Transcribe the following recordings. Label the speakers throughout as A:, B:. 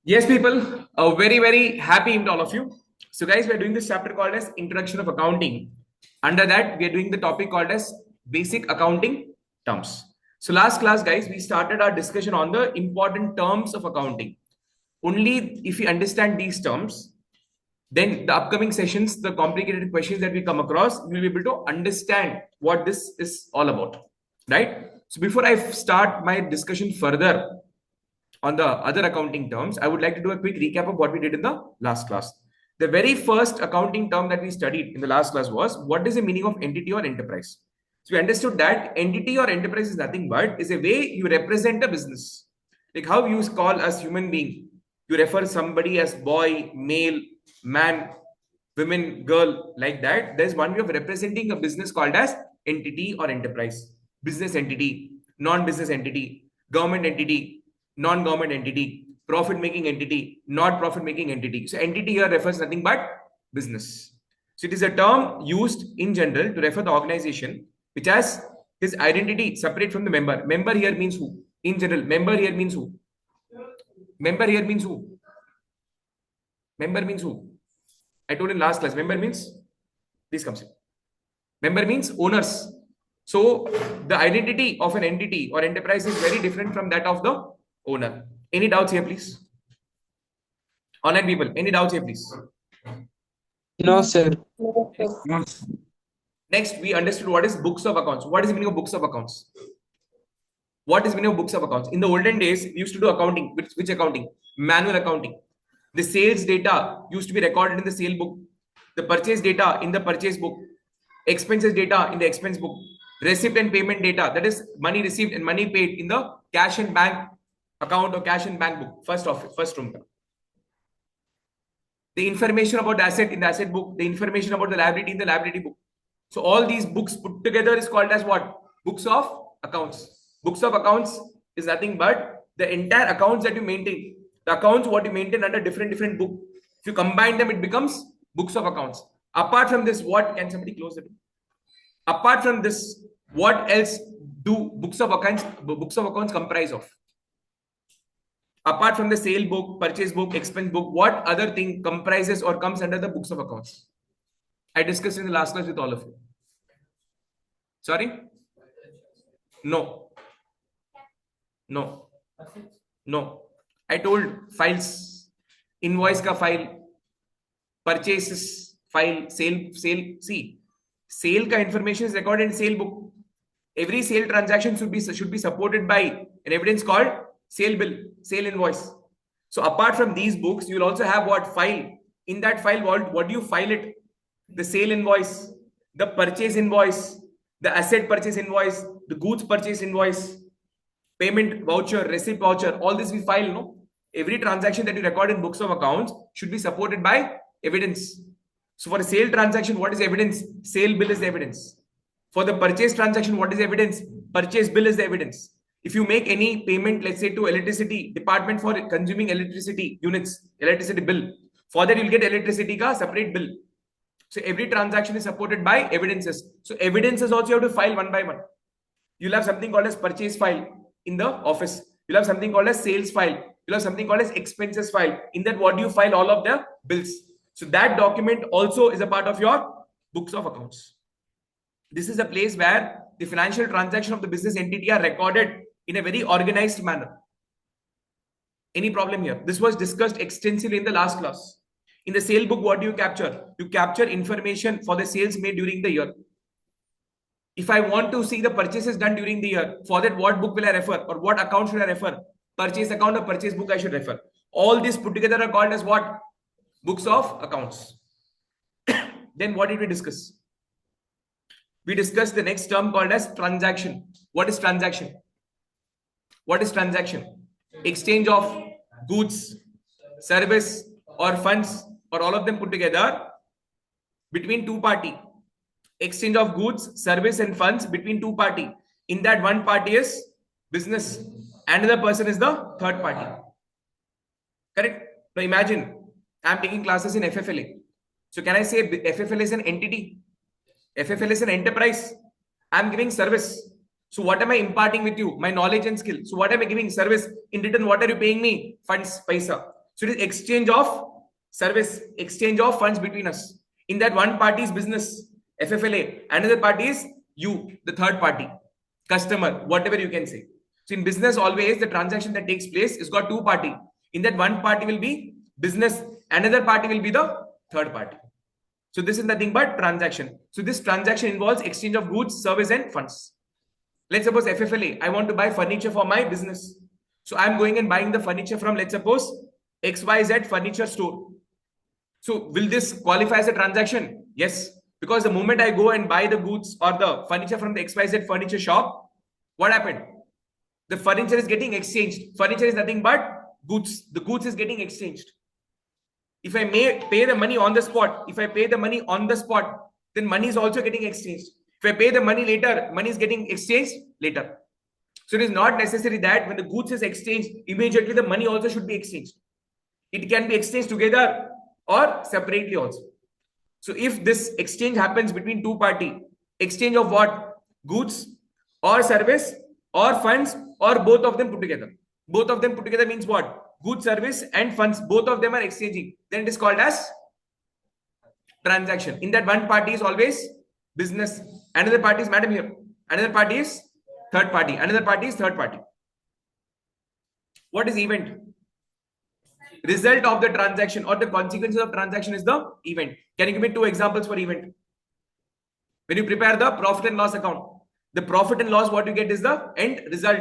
A: Yes, people, a very, very happy evening to all of you. So, guys, we're doing this chapter called as Introduction of Accounting. Under that, we are doing the topic called as Basic Accounting Terms. So, last class, guys, we started our discussion on the important terms of accounting. Only if you understand these terms, then the upcoming sessions, the complicated questions that we come across, you'll be able to understand what this is all about. Right? So, before I start my discussion further on the other accounting terms, I would like to do a quick recap of what we did in the last class. The very first accounting term that we studied in the last class was what is the meaning of entity or enterprise. So we understood that entity or enterprise is nothing but is a way you represent a business. Like how you call us human being, you refer somebody as boy, male, man, women, girl, like that. There's one way of representing a business called as entity or enterprise. Business entity, non-business entity, government entity, non-government entity, profit-making entity, not profit-making entity. So entity here refers nothing but business. So it is a term used in general to refer the organization which has his identity separate from the member. Member here means who? In general, member here means who? Member here means who? Member means who? I told in last class, member means, this comes in. Member means owners. So the identity of an entity or enterprise is very different from that of the owner. Any doubts here, please? Online people, any doubts here, please?
B: No, sir.
A: Next, we understood what is books of accounts. What is the meaning of books of accounts? What is the meaning of books of accounts? In the olden days, we used to do accounting. Which accounting? Manual accounting. The sales data used to be recorded in the sale book. The purchase data in the purchase book. Expenses data in the expense book. Receipt and payment data, that is money received and money paid, in the cash and bank account or cash and bank book, first room. The information about the asset in the asset book, the information about the liability in the liability book. So all these books put together is called as what? Books of accounts. Books of accounts is nothing but the entire accounts that you maintain. The accounts what you maintain under different book. If you combine them, it becomes books of accounts. Apart from this, what can somebody close it? Apart from this, what else do books of accounts comprise of? Apart from the sale book, purchase book, expense book, what other thing comprises or comes under the books of accounts? I discussed in the last class with all of you. Sorry? No. I told files, invoice ka file, purchases file, sale. See, sale ka information is recorded in sale book. Every sale transaction should be supported by an evidence called sale bill, sale invoice. So apart from these books, you will also have what? File. In that file, what do you file it? The sale invoice, the purchase invoice, the asset purchase invoice, the goods purchase invoice, payment voucher, receipt voucher, all this we file, no? Every transaction that you record in books of accounts should be supported by evidence. So for a sale transaction, what is evidence? Sale bill is the evidence. For the purchase transaction, what is evidence? Purchase bill is the evidence. If you make any payment, let's say to electricity department for consuming electricity units, electricity bill, for that you'll get electricity ka separate bill. So every transaction is supported by evidences. So evidences also you have to file one by one. You'll have something called as purchase file in the office. You'll have something called as sales file. You'll have something called as expenses file. In that, what do you file? All of the bills. So that document also is a part of your books of accounts. This is a place where the financial transaction of the business entity are recorded in a very organized manner. Any problem here? This was discussed extensively in the last class. In the sale book, what do you capture? You capture information for the sales made during the year. If I want to see the purchases done during the year, for that, what book will I refer or what account should I refer? Purchase account or purchase book I should refer. All these put together are called as what? Books of accounts. Then what did we discuss? We discussed the next term called as transaction. What is transaction? What is transaction? Exchange of goods, service, or funds, or all of them put together between two party. Exchange of goods, service, and funds between two party. In that, one party is business, another person is the third party. Correct? Now imagine I'm taking classes in FFLA. So can I say FFLA is an entity? FFLA is an enterprise. I'm giving service. So what am I imparting with you? My knowledge and skill. So what am I giving? Service. In return, what are you paying me? Funds, paisa. So it is exchange of service, exchange of funds between us. In that one party's business, FFLA, another party is you, the third party, customer, whatever you can say. So in business, always the transaction that takes place is got two party. In that one party will be business, another party will be the third party. So this is nothing but transaction. So this transaction involves exchange of goods, service, and funds. Let's suppose FFLA, I want to buy furniture for my business. So I'm going and buying the furniture from, let's suppose, XYZ furniture store. So will this qualify as a transaction? Yes. Because the moment I go and buy the goods or the furniture from the XYZ furniture shop, what happened? The furniture is getting exchanged. Furniture is nothing but goods. The goods is getting exchanged. If I may pay the money on the spot, then money is also getting exchanged. If I pay the money later, money is getting exchanged later. So it is not necessary that when the goods is exchanged, immediately the money also should be exchanged. It can be exchanged together or separately also. So if this exchange happens between two party, exchange of what? Goods or service or funds or both of them put together. Both of them put together means what? Goods, service and funds, both of them are exchanging. Then it is called as transaction. In that one party is always business. Another party is, madam here, another party is third party. Another party is third party. What is event? Result of the transaction or the consequences of transaction is the event. Can you give me two examples for event? When you prepare the profit and loss account, the profit and loss, what you get is the end result.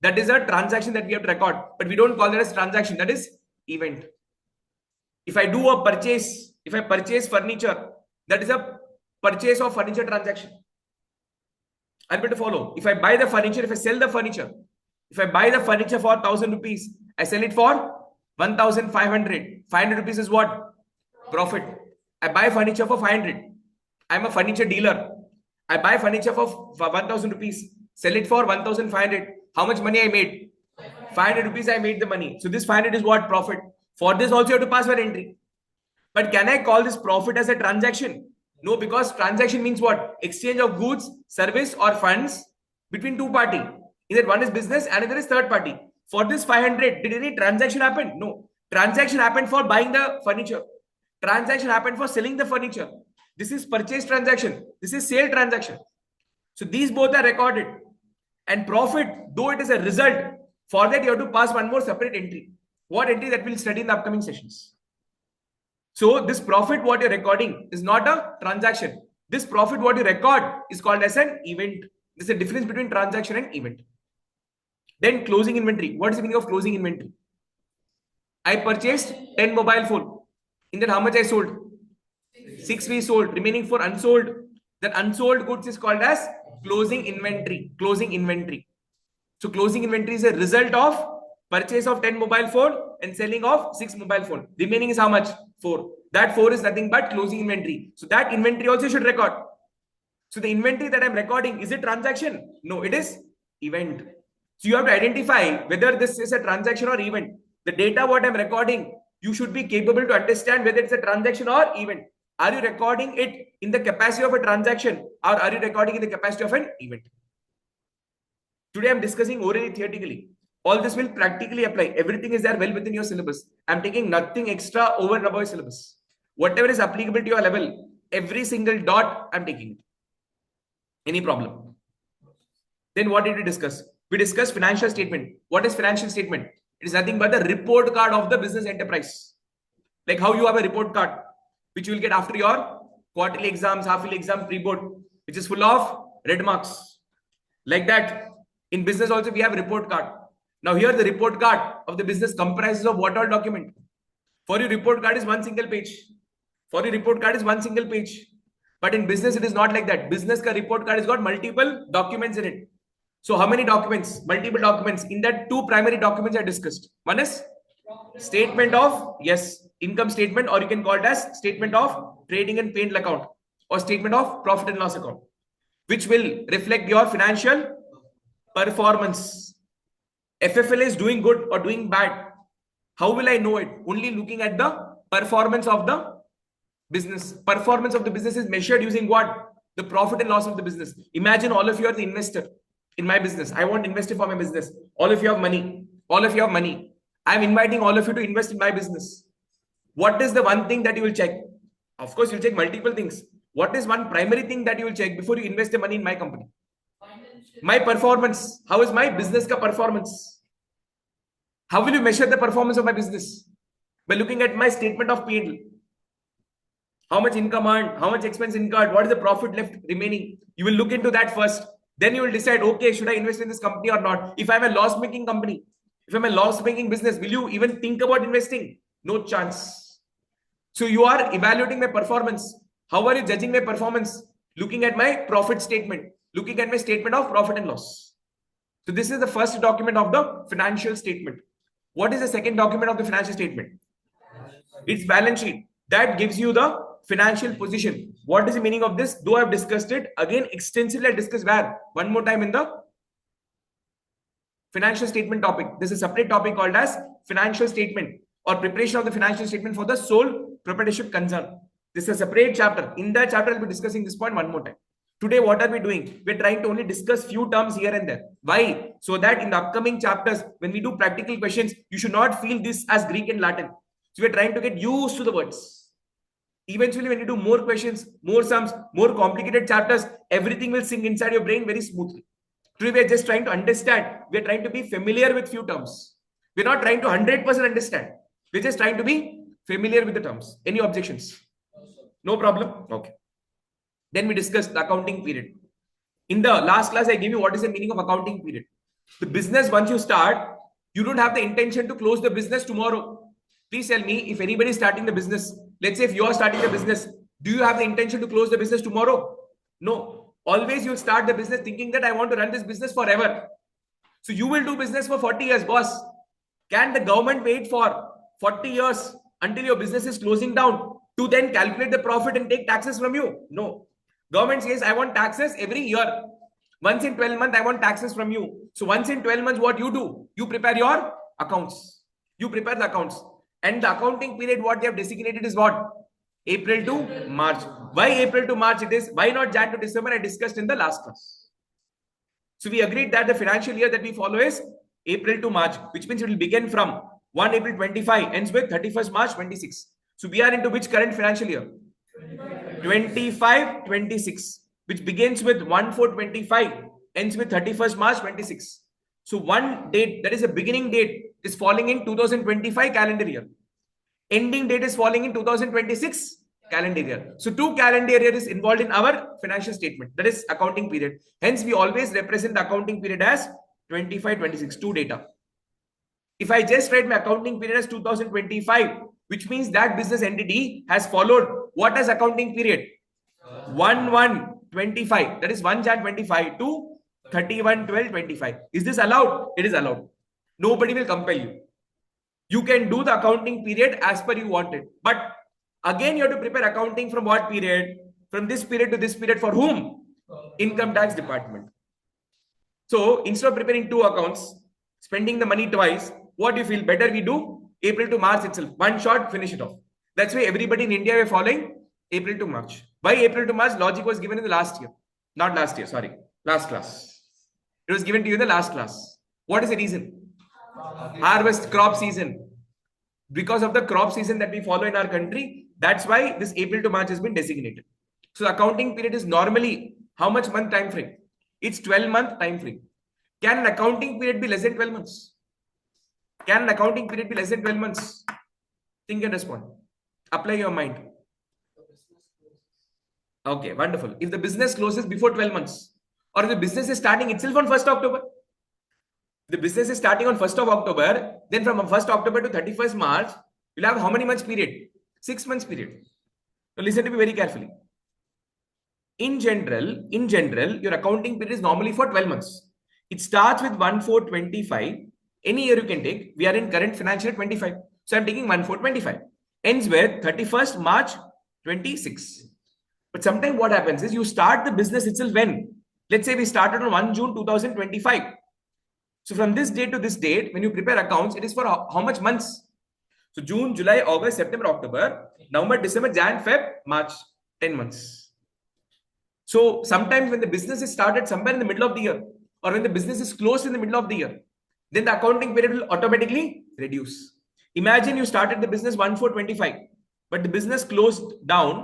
A: That is a transaction that we have to record, but we don't call that as transaction. That is event. If I do a purchase, if I purchase furniture, that is a purchase of furniture transaction. I'm going to follow. If I buy the furniture, if I sell the furniture, if I buy the furniture for 1,000 rupees, I sell it for 1,500. 500 rupees is what? Profit. I buy furniture for 500. I'm a furniture dealer. I buy furniture for 1,000 rupees, sell it for 1,500. How much money I made? 500 rupees I made the money. So this 500 is what? Profit. For this also you have to pass for entry. But can I call this profit as a transaction? No, because transaction means what? Exchange of goods, service or funds between two party. Either one is business, another is third party. For this 500, did any transaction happen? No. Transaction happened for buying the furniture. Transaction happened for selling the furniture. This is purchase transaction. This is sale transaction. So these both are recorded. And profit, though it is a result, for that you have to pass one more separate entry. What entry? That we'll study in the upcoming sessions. So this profit what you're recording is not a transaction. This profit what you record is called as an event. There's a difference between transaction and event. Then closing inventory. What is the meaning of closing inventory? I purchased 10 mobile phone. In that how much I sold? 6 we sold. Remaining 4 unsold. That unsold goods is called as closing inventory. Closing inventory. So closing inventory is a result of purchase of 10 mobile phone and selling of 6 mobile phone. Remaining is how much? 4. That 4 is nothing but closing inventory. So that inventory also should record. So the inventory that I'm recording, is it transaction? No, it is event. So you have to identify whether this is a transaction or event. The data what I'm recording, you should be capable to understand whether it's a transaction or event. Are you recording it in the capacity of a transaction or are you recording in the capacity of an event? Today I'm discussing orally, theoretically. All this will practically apply. Everything is there well within your syllabus. I'm taking nothing extra over and above your syllabus. Whatever is applicable to your level, every single dot I'm taking it. Any problem? Then what did we discuss? We discussed financial statement. What is financial statement? It is nothing but the report card of the business enterprise. Like how you have a report card, which you will get after your quarterly exams, half-yearly exam, pre-board, which is full of red marks. Like that, in business also we have a report card. Now here the report card of the business comprises of what all document? For your report card is one single page. For your report card is one single page. But in business it is not like that. Business ka report card has got multiple documents in it. So how many documents? Multiple documents. In that 2 primary documents I discussed. One is statement of, yes, income statement, or you can call it as statement of trading and P&L account or statement of profit and loss account, which will reflect your financial performance. FFL is doing good or doing bad. How will I know it? Only looking at the performance of the business. Performance of the business is measured using what? The profit and loss of the business. Imagine all of you are the investor in my business. I want investor for my business. All of you have money. All of you have money. I'm inviting all of you to invest in my business. What is the one thing that you will check? Of course, you'll check multiple things. What is one primary thing that you will check before you invest the money in my company? My performance. How is my business ka performance? How will you measure the performance of my business? By looking at my statement of P&L. How much income earned, how much expense incurred, what is the profit left remaining? You will look into that first. Then you will decide, okay, should I invest in this company or not? If I'm a loss-making company, if I'm a loss-making business, will you even think about investing? No chance. So you are evaluating my performance. How are you judging my performance? Looking at my profit statement, looking at my statement of profit and loss. So this is the first document of the financial statement. What is the second document of the financial statement? It's balance sheet. That gives you the financial position. What is the meaning of this? Though I've discussed it again extensively, I discussed where? One more time in the financial statement topic. This is a separate topic called as financial statement or preparation of the financial statement for the sole proprietorship concern. This is a separate chapter. In that chapter, I'll be discussing this point one more time. Today, what are we doing? We're trying to only discuss few terms here and there. Why? So that in the upcoming chapters, when we do practical questions, you should not feel this as Greek and Latin. So we're trying to get used to the words. Eventually, when you do more questions, more sums, more complicated chapters, everything will sink inside your brain very smoothly. Today, we are just trying to understand. We are trying to be familiar with few terms. We're not trying to 100% understand. We're just trying to be familiar with the terms. Any objections? No problem? Okay. Then we discussed the accounting period. In the last class, I gave you what is the meaning of accounting period. The business, once you start, you don't have the intention to close the business tomorrow. Please tell me if anybody is starting the business. Let's say if you are starting the business, do you have the intention to close the business tomorrow? No. Always you'll start the business thinking that I want to run this business forever. So you will do business for 40 years, boss. Can the government wait for 40 years until your business is closing down to then calculate the profit and take taxes from you? No. Government says, I want taxes every year. Once in 12 months, I want taxes from you. So once in 12 months, what you do? You prepare your accounts. You prepare the accounts. And the accounting period, what they have designated is what? April to March. Why April to March it is? Why not Jan to December? I discussed in the last class. So we agreed that the financial year that we follow is April to March, which means it will begin from 1 April 25, ends with 31st March 26. So we are into which current financial year? 25-26, which begins with 1/4/25, ends with 31st March 26. So one date, that is a beginning date, is falling in 2025 calendar year. Ending date is falling in 2026 calendar year. So two calendar years is involved in our financial statement. That is accounting period. Hence, we always represent the accounting period as 25-26, two data. If I just write my accounting period as 2025, which means that business entity has followed what as accounting period? 1/1/25. That is 1 Jan 25 to 31/12/25. Is this allowed? It is allowed. Nobody will compel you. You can do the accounting period as per you want it. But again, you have to prepare accounting from what period? From this period to this period for whom? Income tax department. So instead of preparing two accounts, spending the money twice, what do you feel better we do? April to March itself. One shot, finish it off. That's why everybody in India were following April to March. Why April to March? Logic was given in the last year. Not last year, sorry. Last class. It was given to you in the last class. What is the reason? Harvest crop season. Because of the crop season that we follow in our country, that's why this April to March has been designated. So the accounting period is normally how much month time frame? It's 12-month time frame. Can an accounting period be less than 12 months? Can an accounting period be less than 12 months? Think and respond. Apply your mind. Okay, wonderful. If the business closes before 12 months, or if the business is starting itself on 1st October, the business is starting on 1st of October, then from 1st October to 31st March, you'll have how many months period? 6 months period. So listen to me very carefully. In general, your accounting period is normally for 12 months. It starts with 1/4/25. Any year you can take. We are in current financial year 25. So I'm taking 1/4/25. Ends with 31st March 26. But sometimes what happens is you start the business itself when? Let's say we started on 1 June 2025. So from this date to this date, when you prepare accounts, it is for how much months? So June, July, August, September, October, November, December, Jan, Feb, March, 10 months. So sometimes when the business is started somewhere in the middle of the year, or when the business is closed in the middle of the year, then the accounting period will automatically reduce. Imagine you started the business 1/4/25, but the business closed down.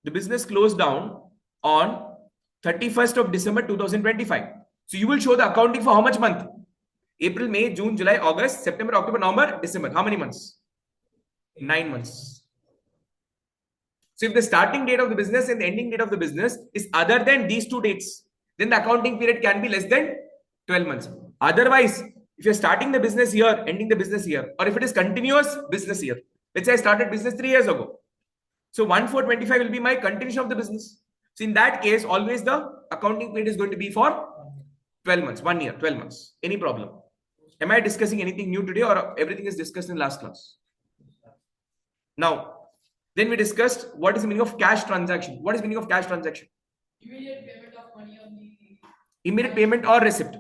A: The business closed down on 31st of December 2025. So you will show the accounting for how much month? April, May, June, July, August, September, October, November, December. How many months? 9 months. So if the starting date of the business and the ending date of the business is other than these two dates, then the accounting period can be less than 12 months. Otherwise, if you're starting the business year, ending the business year, or if it is continuous business year, let's say I started business 3 years ago. So 1/4/25 will be my continuation of the business. So in that case, always the accounting period is going to be for 12 months, 1 year, 12 months. Any problem? Am I discussing anything new today or everything is discussed in last class? Now, then we discussed what is the meaning of cash transaction. What is the meaning of cash transaction?
C: Immediate payment of money on the
A: Immediate payment or receipt.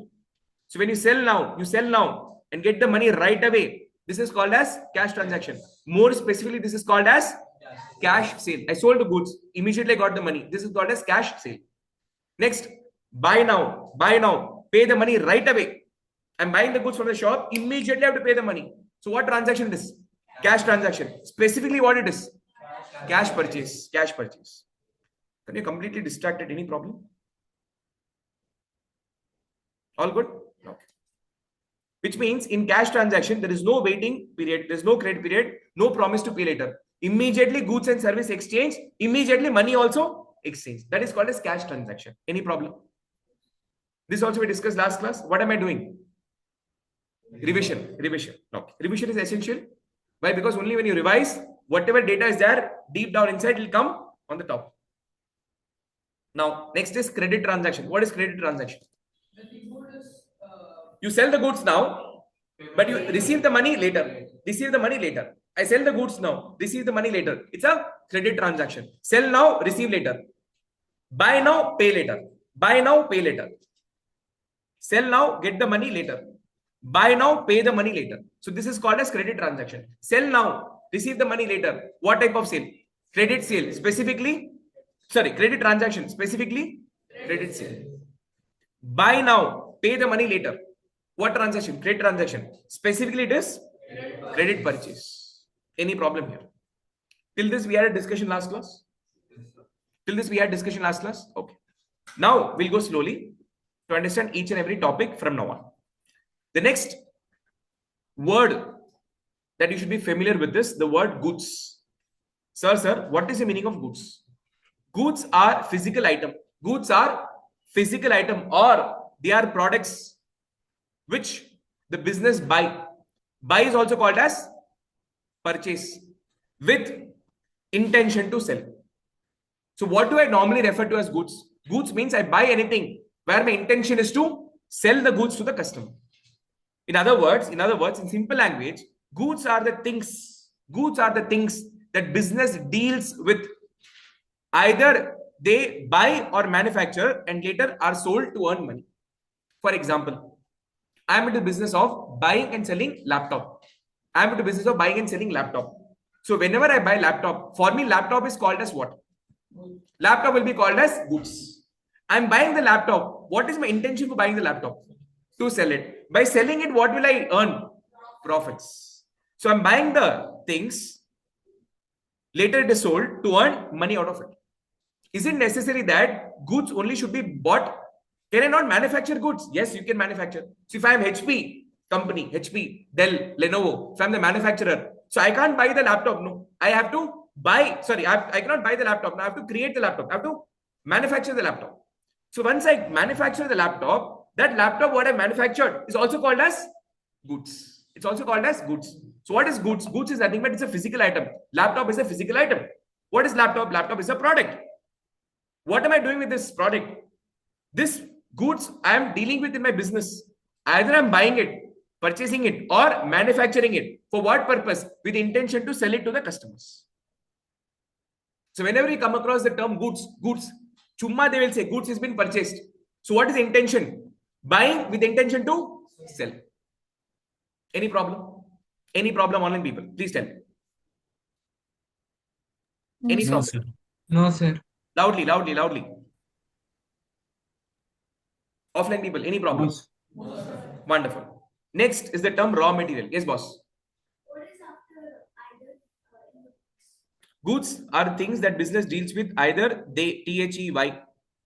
A: So when you sell now and get the money right away. This is called as cash transaction. More specifically, this is called as cash sale. I sold the goods, immediately I got the money. This is called as cash sale. Next, buy now, pay the money right away. I'm buying the goods from the shop, immediately I have to pay the money. So what transaction it is? Cash transaction. Specifically what it is? Cash purchase. Cash purchase. Can you completely distracted? Any problem? All good? Okay. Which means in cash transaction, there is no waiting period, there is no credit period, no promise to pay later. Immediately goods and service exchange, immediately money also exchange. That is called as cash transaction. Any problem? This also we discussed last class. What am I doing? Revision. Okay. Revision is essential. Why? Because only when you revise, whatever data is there deep down inside will come on the top. Now, next is credit transaction. What is credit transaction? You sell the goods now, but you receive the money later. I sell the goods now, receive the money later. It's a credit transaction. Sell now, receive later. Buy now, pay later. Buy now, pay later. Sell now, get the money later. Buy now, pay the money later. So this is called as credit transaction. Sell now, receive the money later. What type of sale? Credit sale. Specifically, credit transaction. Specifically, credit sale. Buy now, pay the money later. What transaction? Credit transaction. Specifically, it is credit purchase. Any problem here? Till this, we had a discussion last class. Okay. Now, we'll go slowly to understand each and every topic from now on. The next word that you should be familiar with is the word goods. Sir, what is the meaning of goods? Goods are physical item. Or they are products which the business buy. Buy is also called as purchase with intention to sell. So what do I normally refer to as goods? Goods means I buy anything where my intention is to sell the goods to the customer. In other words, in simple language, goods are the things that business deals with. Either they buy or manufacture and later are sold to earn money. For example, I am in the business of buying and selling laptop. So whenever I buy laptop, for me laptop is called as what? Laptop will be called as goods. I am buying the laptop. What is my intention for buying the laptop? To sell it. By selling it, what will I earn? Profits. So I'm buying the things. Later it is sold to earn money out of it. Is it necessary that goods only should be bought? Can I not manufacture goods? Yes, you can manufacture. So if I am HP company, HP, Dell, Lenovo, if I'm the manufacturer, so I can't buy the laptop. No, I have to buy. I cannot buy the laptop. Now I have to create the laptop. I have to manufacture the laptop. So once I manufacture the laptop, that laptop what I manufactured is also called as goods. It's also called as goods. So what is goods? Goods is nothing but it's a physical item. Laptop is a physical item. What is laptop? Laptop is a product. What am I doing with this product? This goods I am dealing with in my business. Either I'm buying it, purchasing it, or manufacturing it. For what purpose? With the intention to sell it to the customers. So whenever you come across the term goods, chumma they will say goods has been purchased. So what is the intention? Buying with the intention to sell. Any problem? Any problem, online people? Please tell me. Any problem?
B: Sir. No, sir.
A: Loudly. Offline people, any problem? Wonderful. Next is the term raw material. Yes, boss.
C: What is after either in the
A: Goods are things that business deals with. Either they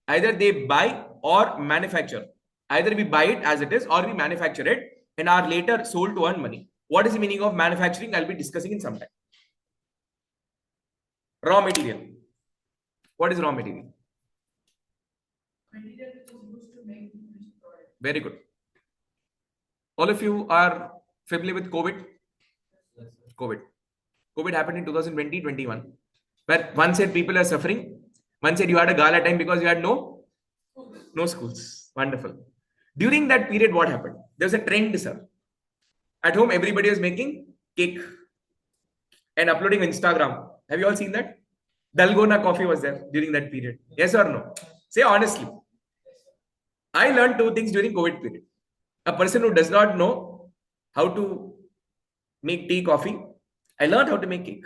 A: either they buy or manufacture. Either we buy it as it is or we manufacture it and are later sold to earn money. What is the meaning of manufacturing? I'll be discussing in some time. Raw material. What is raw material?
C: material which is used to make the finished product?
A: Very good. All of you are familiar with COVID? COVID. COVID happened in 2020-21, where one said people are suffering, one said you had a gala time because you had no schools. Wonderful. During that period, what happened? There was a trend, sir. At home, everybody was making cake and uploading on Instagram. Have you all seen that? Dalgona coffee was there during that period. Yes or no? Say honestly. I learned two things during COVID period. A person who does not know how to make tea, coffee, I learned how to make cake.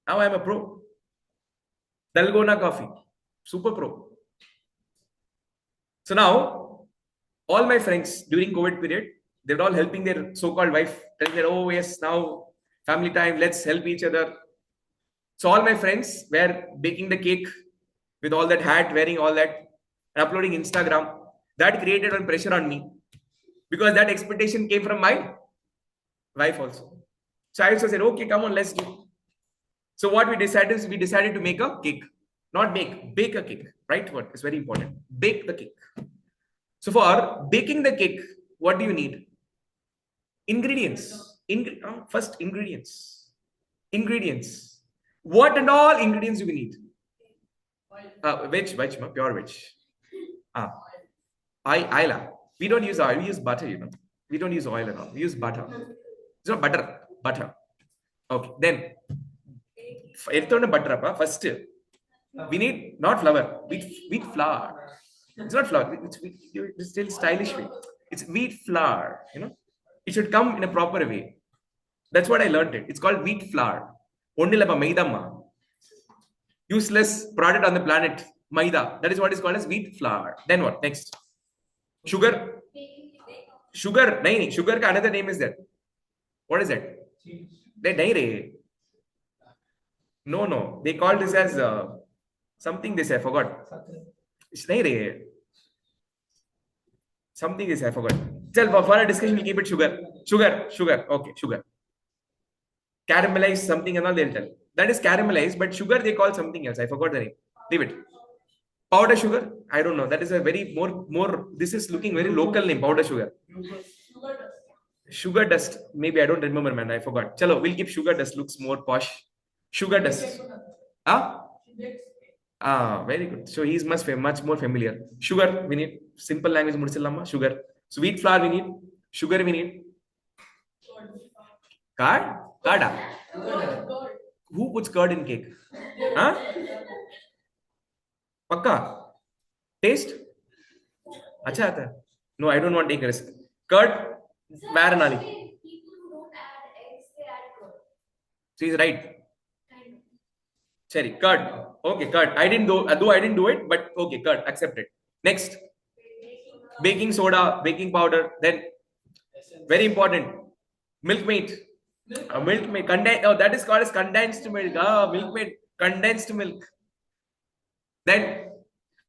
A: Now I am a pro. Dalgona coffee, super pro. So now, all my friends during COVID period, they were all helping their so-called wife, telling them, oh yes, now family time, let's help each other. So all my friends were baking the cake with all that hat, wearing all that, and uploading Instagram. That created one pressure on me because that expectation came from my wife also. So I also said, okay, come on, let's do. So what we decided is we decided to make a cake, not bake a cake. Right word is very important. Bake the cake. So for baking the cake, what do you need? Ingredients. First ingredients. Ingredients. What and all ingredients do we need? Veg, pure veg. We don't use oil. We use butter. You know, we don't use oil at all. We use butter. It's not butter. Butter. Okay. Then, butter. First, we need not flour. Wheat flour. It's not flour. It's still stylish way. It's wheat flour. You know, it should come in a proper way. That's what I learned. It's called wheat flour. Useless product on the planet. Maida. That is what is called as wheat flour. Then what? Next. Sugar. Sugar. Nahi. Sugar ka another name is there. What is that? No. They call this as something this I forgot. Something this I forgot. Tell for a discussion we keep it sugar. Sugar. Okay, sugar. Caramelized something and all they'll tell. That is caramelized, but sugar they call something else. I forgot the name. Leave it. Powder sugar? I don't know. That is a very more. This is looking very local name. Powder sugar. Sugar dust. Maybe I don't remember, man. I forgot. Chalo, we'll keep sugar dust. Looks more posh. Sugar dust. Very good. So he's much more familiar. Sugar, we need. Simple language, Mursilama. Sugar. Sweet flour, we need. Sugar, we need. Curd? Who puts curd in cake? Pakka? Taste? Acha aata hai? No, I don't want to take a risk. Curd? Where Nali?
C: People who don't add eggs, they add curd.
A: So he's right.
C: Kind of.
A: Cherry, curd. Okay, curd. I didn't do it, but okay, curd. Accepted. Next. Baking soda, baking powder. Then, very important. Milkmaid. Milkmaid. That is called as condensed milk. Milkmaid. Condensed milk. Then,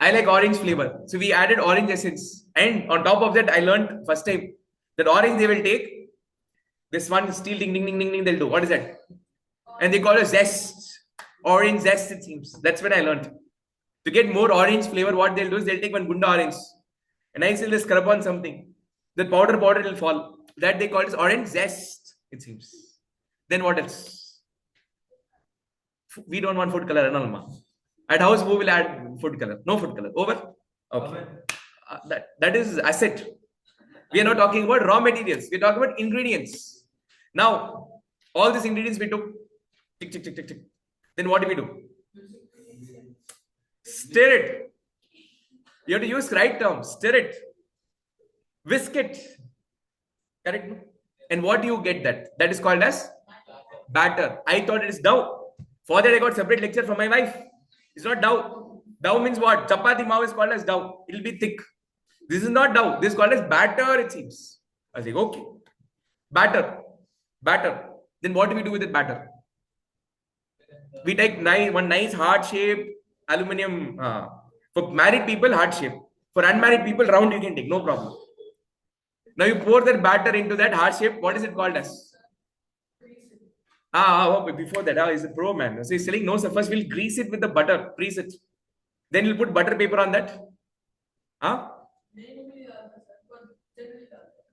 A: I like orange flavor. So we added orange essence. And on top of that, I learned first time that orange they will take. This one steel ding ding ding ding ding they'll do. What is that? And they call it zest. Orange zest it seems. That's when I learned. To get more orange flavor, what they'll do is they'll take one gunda orange. And I still scrub on something. The powder will fall. That they call it orange zest, it seems. Then what else? We don't want food color. At house, who will add food color? No food color. Over? Okay. That is asset. We are not talking about raw materials. We are talking about ingredients. Now, all these ingredients we took. Tick, tick, tick, tick, tick. Then what do we do? Stir it. You have to use right term. Stir it. Whisk it. Correct? And what do you get that? That is called as batter. I thought it is dough. For that I got separate lecture from my wife. It's not dough. Dough means what? Chapati mav is called as dough. It will be thick. This is not dough. This is called as batter, it seems. I was like, okay. Batter. Then what do we do with the batter? We take one nice heart shape aluminum. For married people, heart shape. For unmarried people, round you can take, no problem. Now you pour that batter into that heart shape. What is it called as? Before that, he's a pro man. So he's selling no, sir. First we'll grease it with the butter, grease it. Then you'll put butter paper on that.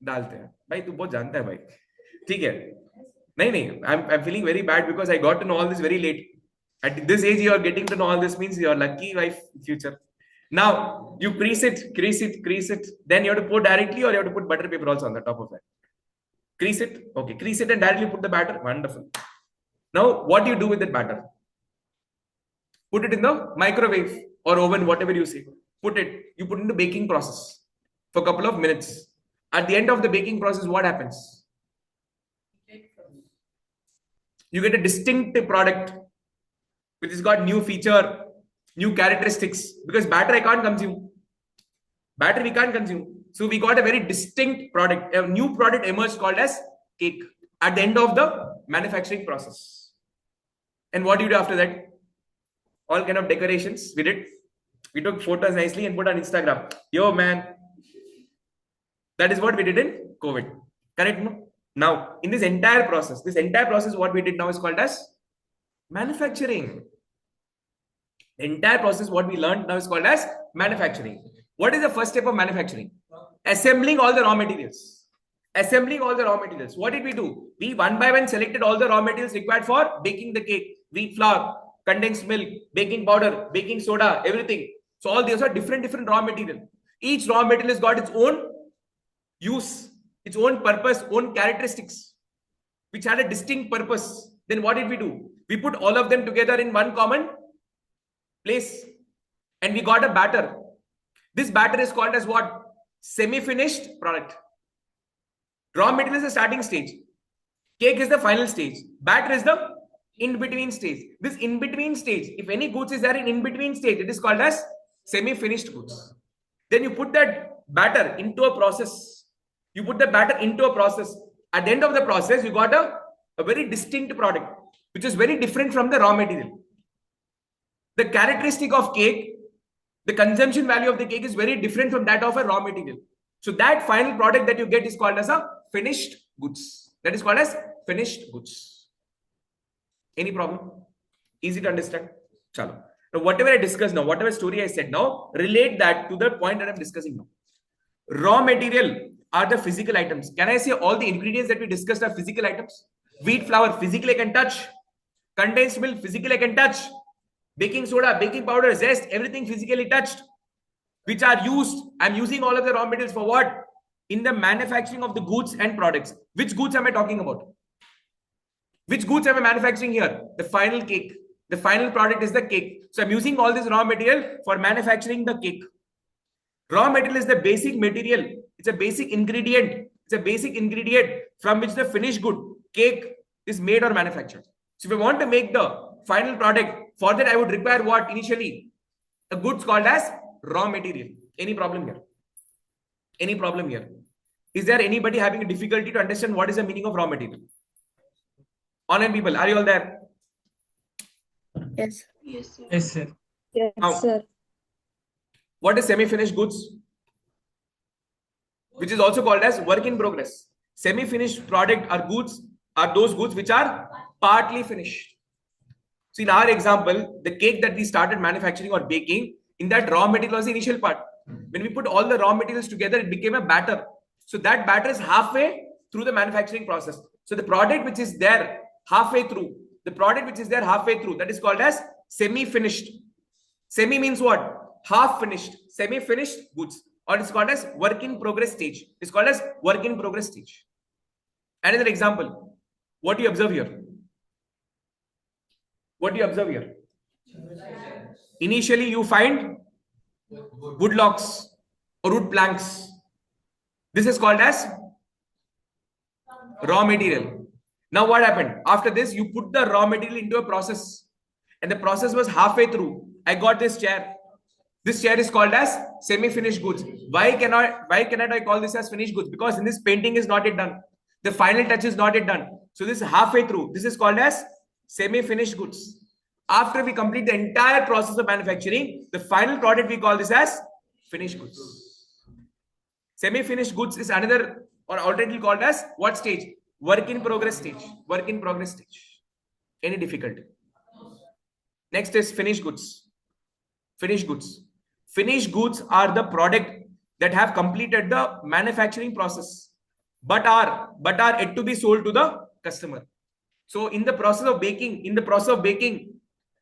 A: डालते हैं भाई तू बहुत जानता है भाई ठीक है नहीं I'm feeling very bad because I got to know all this very late. At this age you are getting to know all this means you are lucky wife future. Now you crease it. Then you have to pour directly or you have to put butter paper also on the top of that. Crease it. Okay, crease it and directly put the batter. Wonderful. Now what do you do with that batter? Put it in the microwave or oven, whatever you say. You put it in the baking process for a couple of minutes. At the end of the baking process, what happens? You get a distinct product which has got new feature, new characteristics, because batter I can't consume. Batter we can't consume. So we got a very distinct product, a new product emerged called as cake at the end of the manufacturing process. And what do you do after that? All kind of decorations we did. We took photos nicely and put on Instagram. Yo man, that is what we did in COVID. Correct? No? Now, in this entire process, what we did now is called as manufacturing. The entire process, what we learned now is called as manufacturing. What is the first step of manufacturing? Assembling all the raw materials. What did we do? We one by one selected all the raw materials required for baking the cake. Wheat flour, condensed milk, baking powder, baking soda, everything. So all these are different raw material. Each raw material has got its own use, its own purpose, own characteristics, which had a distinct purpose. Then what did we do? We put all of them together in one common place and we got a batter. This batter is called as what? Semi-finished product. Raw material is the starting stage. Cake is the final stage. Batter is the in-between stage. This in-between stage, if any goods is there in in-between stage, it is called as semi-finished goods. Then you put that batter into a process. At the end of the process, you got a very distinct product, which is very different from the raw material. The characteristic of cake, the consumption value of the cake is very different from that of a raw material. So that final product that you get is called as a finished goods. That is called as finished goods. Any problem? Easy to understand? Chalo. Now, whatever I discussed now, whatever story I said now, relate that to the point that I'm discussing now. Raw material are the physical items. Can I say all the ingredients that we discussed are physical items? Wheat flour, physically I can touch. Condensed milk, physically I can touch. Baking soda, baking powder, zest, everything physically touched, which are used. I'm using all of the raw materials for what? In the manufacturing of the goods and products. Which goods am I talking about? Which goods am I manufacturing here? The final cake. The final product is the cake. So I'm using all this raw material for manufacturing the cake. Raw material is the basic material. It's a basic ingredient. From which the finished good, cake, is made or manufactured. So if I want to make the final product, for that I would require what initially? A goods called as raw material. Any problem here? Is there anybody having a difficulty to understand what is the meaning of raw material? Online people, are you all there?
C: Yes.
B: Yes, sir.
C: Yes,
A: Now,
C: sir.
A: what is semi-finished goods? Which is also called as work in progress. Semi-finished product are those goods which are partly finished. So in our example, the cake that we started manufacturing or baking, in that raw material was the initial part. When we put all the raw materials together, it became a batter. So that batter is halfway through the manufacturing process. So the product which is there halfway through, that is called as semi-finished. Semi means what? Half finished. Semi-finished goods. Or it's called as work in progress stage. Another example. What do you observe here? Initially, you find wood logs or wood planks. This is called as raw material. Now what happened? After this, you put the raw material into a process. And the process was halfway through. I got this chair. This chair is called as semi-finished goods. Why cannot I call this as finished goods? Because in this painting is not yet done. The final touch is not yet done. So this is halfway through. This is called as semi-finished goods. After we complete the entire process of manufacturing, the final product we call this as finished goods. Semi-finished goods is another, or alternately called as what stage? Work in progress stage. Work in progress stage. Any difficulty? Next is finished goods. Finished goods. Finished goods are the product that have completed the manufacturing process, but are yet to be sold to the customer. So in the process of baking,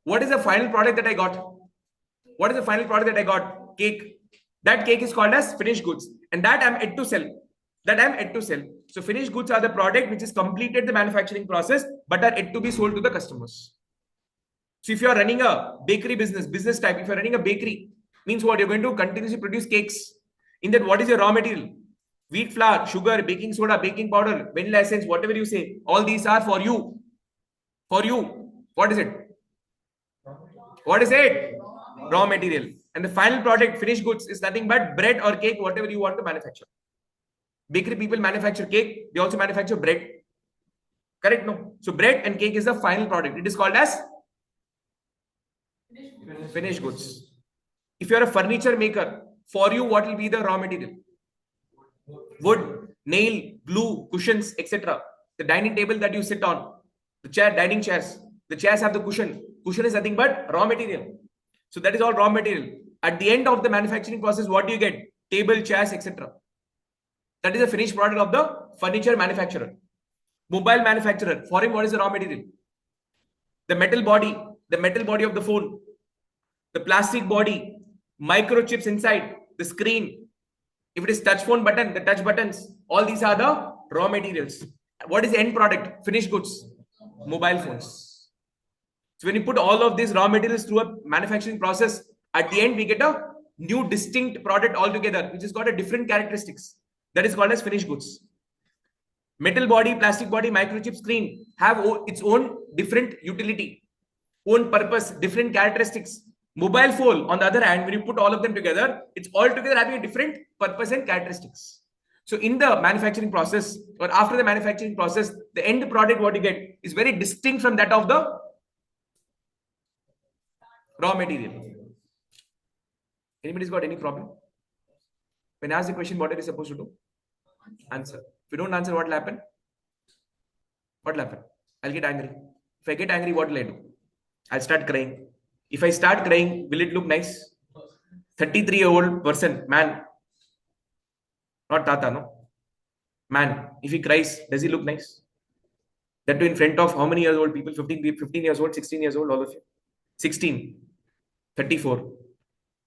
A: what is the final product that I got? What is the final product that I got? Cake. That cake is called as finished goods, and that I'm yet to sell. So finished goods are the product which is completed the manufacturing process, but are yet to be sold to the customers. So if you are running a bakery business type, if you're running a bakery, means what? You're going to continuously produce cakes. In that, what is your raw material? Wheat flour, sugar, baking soda, baking powder, vanilla essence, whatever you say. All these are for you. For you. What is it? What is it? Raw material. And the final product, finished goods, is nothing but bread or cake, whatever you want to manufacture. Bakery people manufacture cake. They also manufacture bread. Correct? No. So bread and cake is the final product. It is called as finished goods. If you are a furniture maker, for you, what will be the raw material? Wood, nail, glue, cushions, etc. The dining table that you sit on, the dining chairs. The chairs have the cushion. Cushion is nothing but raw material. So that is all raw material. At the end of the manufacturing process, what do you get? Table, chairs, etc. That is the finished product of the furniture manufacturer. Mobile manufacturer, for him, what is the raw material? The metal body of the phone, the plastic body, microchips inside, the screen. If it is touch phone button, the touch buttons, all these are the raw materials. What is the end product? Finished goods, mobile phones. So when you put all of these raw materials through a manufacturing process, at the end we get a new distinct product altogether, which has got a different characteristics. That is called as finished goods. Metal body, plastic body, microchip, screen have its own different utility, own purpose, different characteristics. Mobile phone, on the other hand, when you put all of them together, it's all together having a different purpose and characteristics. So in the manufacturing process, or after the manufacturing process, the end product, what you get, is very distinct from that of the raw material. Anybody's got any problem? When I ask the question, what are you supposed to do? Answer. If you don't answer, what will happen? What will happen? I'll get angry. If I get angry, what will I do? I'll start crying. If I start crying, will it look nice? 33-year-old person, man, not Tata, no? Man, if he cries, does he look nice? That too in front of how many years old people? 15 years old, 16 years old, all of you. 16, 34.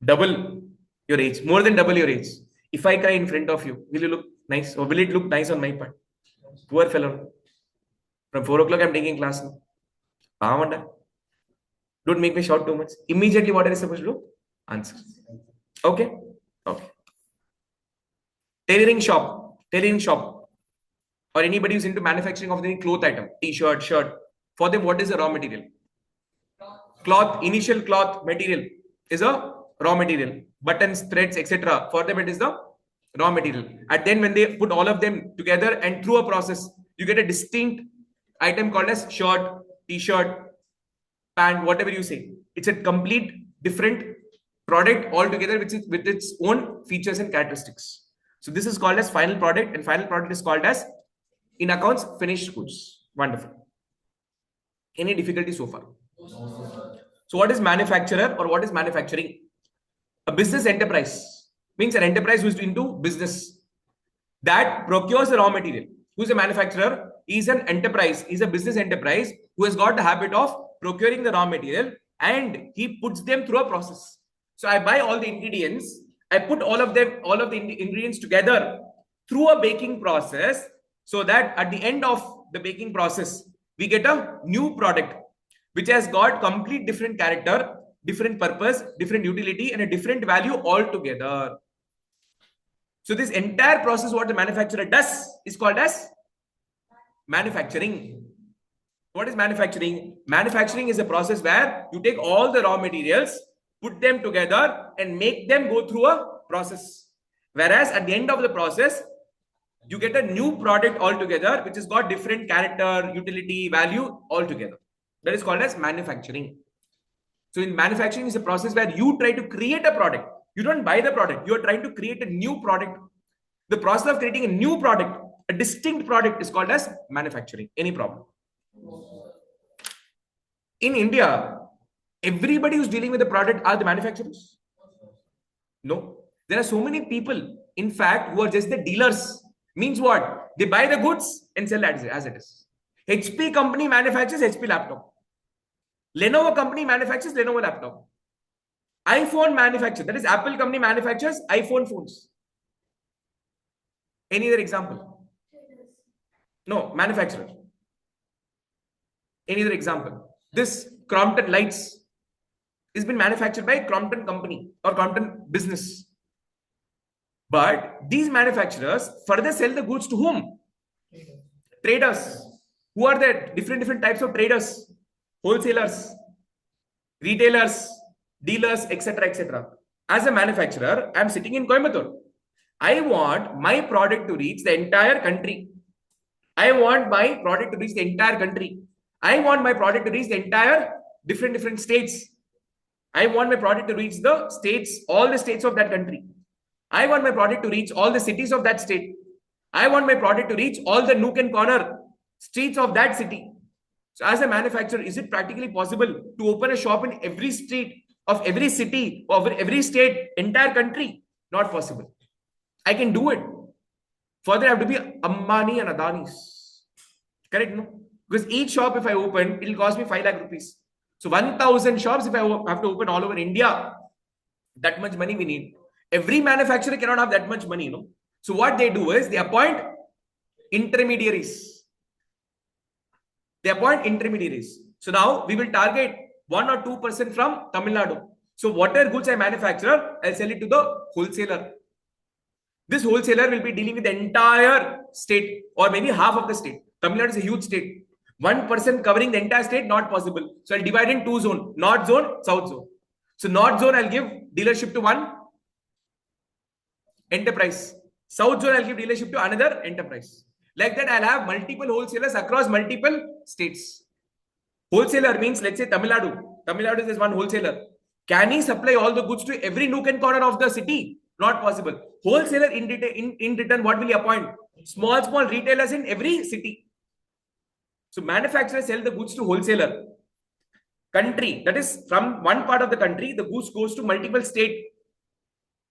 A: Double your age, more than double your age. If I cry in front of you, will you look nice? Or will it look nice on my part? Poor fellow. From 4 o'clock, I'm taking class now. Don't make me shout too much. Immediately, what are you supposed to do? Answer. Okay? Okay. Tailoring shop, or anybody who's into manufacturing of any cloth item, t-shirt, shirt. For them, what is the raw material? Cloth, initial cloth material is a raw material. Buttons, threads, etc. For them, it is the raw material. And then when they put all of them together and through a process, you get a distinct item called as shirt, t-shirt, pant, whatever you say. It's a complete different product altogether with its own features and characteristics. So this is called as final product, and final product is called as, in accounts, finished goods. Wonderful. Any difficulty so far? So what is manufacturer or what is manufacturing? A business enterprise means an enterprise who is into business that procures the raw material. Who is a manufacturer? He is an enterprise, is a business enterprise who has got the habit of procuring the raw material and he puts them through a process. So I buy all the ingredients, I put all of the ingredients together through a baking process, so that at the end of the baking process, we get a new product which has got complete different character, different purpose, different utility, and a different value altogether. So this entire process, what the manufacturer does, is called as manufacturing. What is manufacturing? Manufacturing is a process where you take all the raw materials put them together and make them go through a process. Whereas at the end of the process, you get a new product altogether, which has got different character, utility, value altogether. That is called as manufacturing. So in manufacturing is a process where you try to create a product. You don't buy the product. You are trying to create a new product. The process of creating a new product, a distinct product, is called as manufacturing. Any problem? In India, everybody who's dealing with the product are the manufacturers? No. There are so many people, in fact, who are just the dealers. Means what? They buy the goods and sell as it is. HP company manufactures HP laptop. Lenovo company manufactures Lenovo laptop. iPhone manufacturer, that is Apple company manufactures iPhone phones. Any other example? No, manufacturer. Any other example? This Crompton lights has been manufactured by Crompton company or Crompton business. But these manufacturers further sell the goods to whom? Traders. Who are the different types of traders? Wholesalers, retailers, dealers, etc., etc. As a manufacturer, I am sitting in Coimbatore. I want my product to reach the entire country. I want my product to reach the entire country. I want my product to reach the entire different states. I want my product to reach the states, all the states of that country. I want my product to reach all the cities of that state. I want my product to reach all the nook and corner streets of that city. So as a manufacturer, is it practically possible to open a shop in every street of every city, of every state, entire country? Not possible. I can do it. Further, I have to be Ambani and Adani's. Correct? No? Because each shop, if I open, it will cost me 5 lakh rupees. So 1,000 shops, if I have to open all over India, that much money we need. Every manufacturer cannot have that much money, you know. So what they do is they appoint intermediaries. They appoint intermediaries. So now we will target 1 or 2% from Tamil Nadu. So whatever goods I manufacture, I'll sell it to the wholesaler. This wholesaler will be dealing with the entire state or maybe half of the state. Tamil Nadu is a huge state. 1% covering the entire state, not possible. So I'll divide in 2 zones, North zone, South zone. So North zone, I'll give dealership to one enterprise. South zone, I'll give dealership to another enterprise. Like that, I'll have multiple wholesalers across multiple states. Wholesaler means, let's say Tamil Nadu. Tamil Nadu is one wholesaler. Can he supply all the goods to every nook and corner of the city? Not possible. Wholesaler in return, what will he appoint? Small retailers in every city. So manufacturers sell the goods to wholesaler. Country, that is from one part of the country, the goods goes to multiple state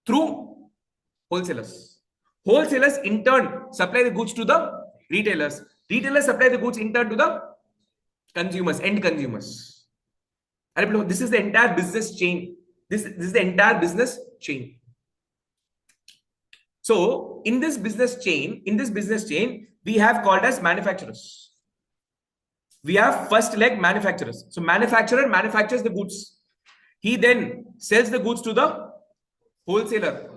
A: through wholesalers. Wholesalers in turn supply the goods to the retailers. Retailers supply the goods in turn to the consumers, end consumers. This is the entire business chain. This is the entire business chain. So in this business chain, we have called as manufacturers. We have first leg manufacturers. So manufacturer manufactures the goods. He then sells the goods to the wholesaler,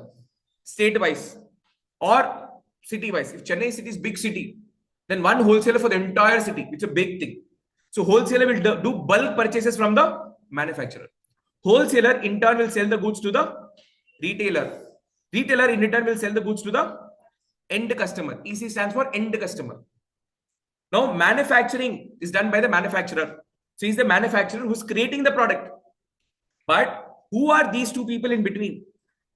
A: state-wise or city-wise. If Chennai city is big city, then one wholesaler for the entire city. It's a big thing. So wholesaler will do bulk purchases from the manufacturer. Wholesaler in turn will sell the goods to the retailer. Retailer in return will sell the goods to the end customer. EC stands for end customer. Now manufacturing is done by the manufacturer. So he's the manufacturer who's creating the product. But who are these two people in between?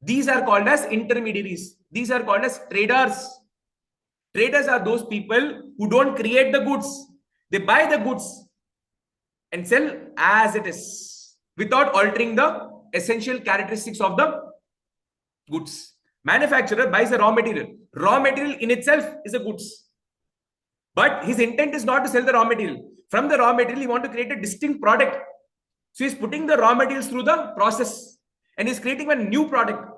A: These are called as intermediaries. These are called as traders. Traders are those people who don't create the goods. They buy the goods and sell as it is without altering the essential characteristics of the goods. Manufacturer buys the raw material. Raw material in itself is a goods. But his intent is not to sell the raw material. From the raw material, he wants to create a distinct product. So he's putting the raw materials through the process and he's creating a new product.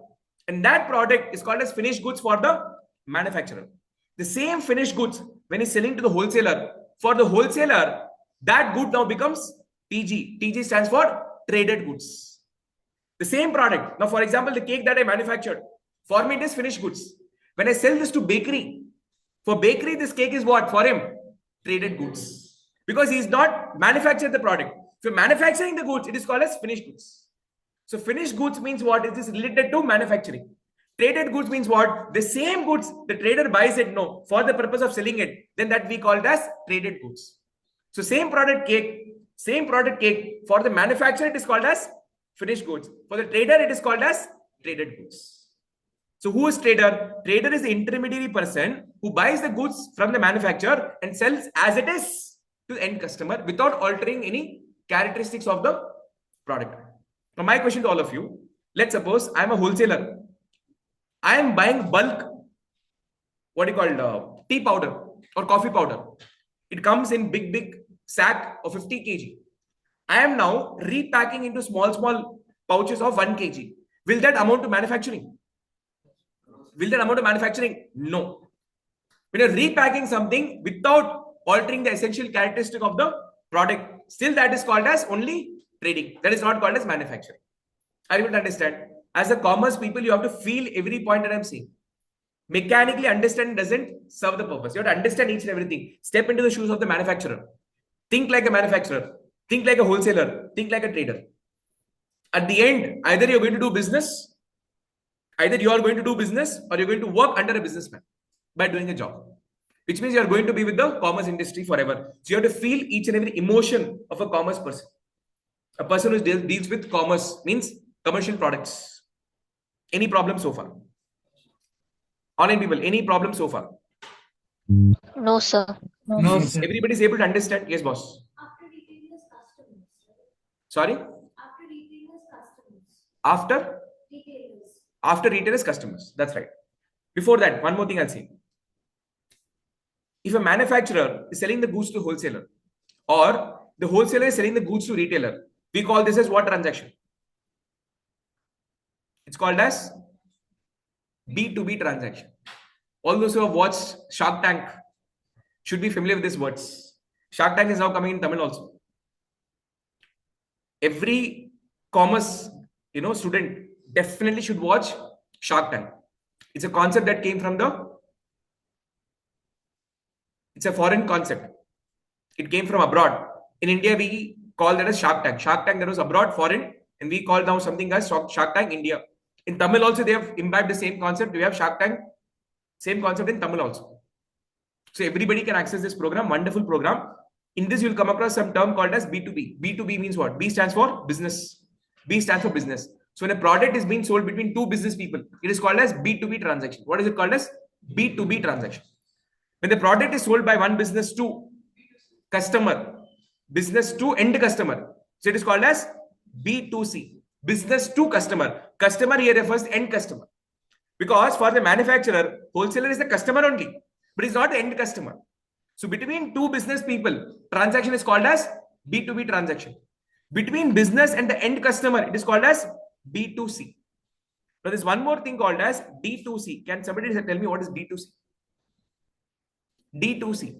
A: And that product is called as finished goods for the manufacturer. The same finished goods, when he's selling to the wholesaler, for the wholesaler, that good now becomes TG. TG stands for traded goods. The same product. Now, for example, the cake that I manufactured, for me it is finished goods. When I sell this to bakery, for bakery, this cake is what? For him, traded goods. Because he's not manufactured the product. If you're manufacturing the goods, it is called as finished goods. So finished goods means what? It is related to manufacturing. Traded goods means what? The same goods the trader buys it, no, for the purpose of selling it. Then that we call it as traded goods. So same product cake for the manufacturer it is called as finished goods. For the trader it is called as traded goods. So who is trader? Trader is the intermediary person who buys the goods from the manufacturer and sells as it is to the end customer without altering any characteristics of the product. Now my question to all of you, let's suppose I am a wholesaler. I am buying bulk, what do you call tea powder or coffee powder. It comes in big sack of 50 kg. I am now repacking into small pouches of 1 kg. Will that amount to manufacturing? Will that amount to manufacturing? No. When you're repacking something without altering the essential characteristic of the product, still that is called as only trading. That is not called as manufacturing. Are you able to understand? As a commerce people, you have to feel every point that I'm saying. Mechanically understand doesn't serve the purpose. You have to understand each and everything. Step into the shoes of the manufacturer. Think like a manufacturer. Think like a wholesaler. Think like a trader. At the end, either you're going to do business, either you are going to do business or you're going to work under a businessman by doing a job, which means you're going to be with the commerce industry forever. So you have to feel each and every emotion of a commerce person. A person who deals with commerce means commercial products. Any problem so far? Online people, any problem so far?
D: No, sir.
B: No, sir.
A: Everybody is able to understand? Yes, boss.
C: After retailers, customers.
A: Sorry?
C: After retailers, customers.
A: After?
C: Retailers.
A: After retailers, customers. That's right. Before that, one more thing I'll say. If a manufacturer is selling the goods to wholesaler or the wholesaler is selling the goods to retailer, we call this as what transaction? It's called as B2B transaction. All those who have watched Shark Tank should be familiar with these words. Shark Tank is now coming in Tamil also. Every commerce, student definitely should watch Shark Tank. It's a concept that came from it's a foreign concept. It came from abroad. In India, we call that as Shark Tank. Shark Tank that was abroad, foreign, and we call now something as Shark Tank India. In Tamil also, they have imbibed the same concept. We have Shark Tank, same concept in Tamil also. So everybody can access this program, wonderful program. In this, you'll come across some term called as B2B. B2B means what? B stands for business. B stands for business. So when a product is being sold between two business people, it is called as B2B transaction. What is it called as? B2B transaction. When the product is sold by one business to customer, business to end customer, so it is called as B2C, business to customer. Customer here refers to end customer. Because for the manufacturer, wholesaler is the customer only, but it's not the end customer. So between two business people, transaction is called as B2B transaction. Between business and the end customer, it is called as B2C. Now there's one more thing called as D2C. Can somebody tell me what is D2C? D2C.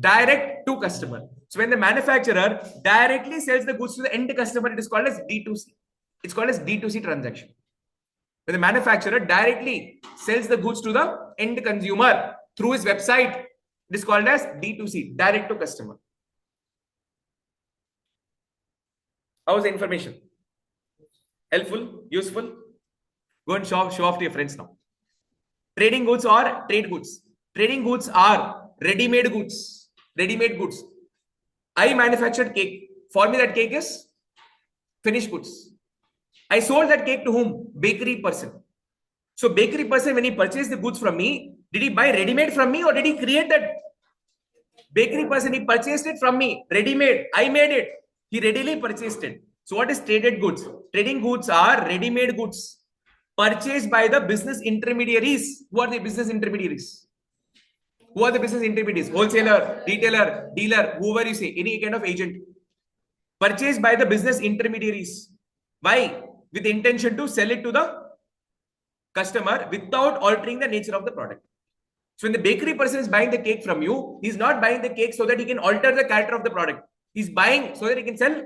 A: Direct to customer. So when the manufacturer directly sells the goods to the end customer, it is called as D2C. It's called as D2C transaction. When the manufacturer directly sells the goods to the end consumer through his website, it is called as D2C, direct to customer. How is the information? Helpful? Useful? Go and show off to your friends now. Trading goods or trade goods. Trading goods are ready-made goods. Ready-made goods. I manufactured cake. For me, that cake is finished goods. I sold that cake to whom? Bakery person. So bakery person, when he purchased the goods from me, did he buy ready-made from me or did he create that? Bakery person, he purchased it from me. Ready-made. I made it. He readily purchased it. So what is traded goods? Trading goods are ready-made goods purchased by the business intermediaries. Who are the business intermediaries? Who are the business intermediaries? Wholesaler, retailer, dealer, whoever you say, any kind of agent. Purchased by the business intermediaries. Why? With the intention to sell it to the customer without altering the nature of the product. So when the bakery person is buying the cake from you, he's not buying the cake so that he can alter the character of the product. He's buying so that he can sell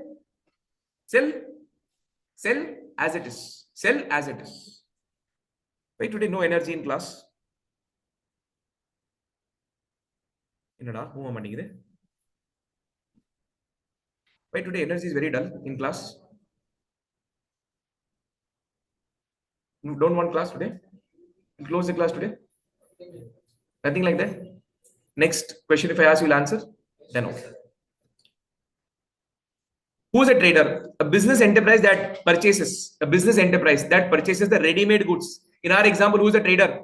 A: as it is. Sell as it is. Why today no energy in class? Why today energy is very dull in class? You don't want class today? You close the class today? Nothing like that? Next question, if I ask, you'll answer? Then okay. Who's a trader? A business enterprise that purchases. A business enterprise that purchases the ready-made goods. In our example, who's a trader?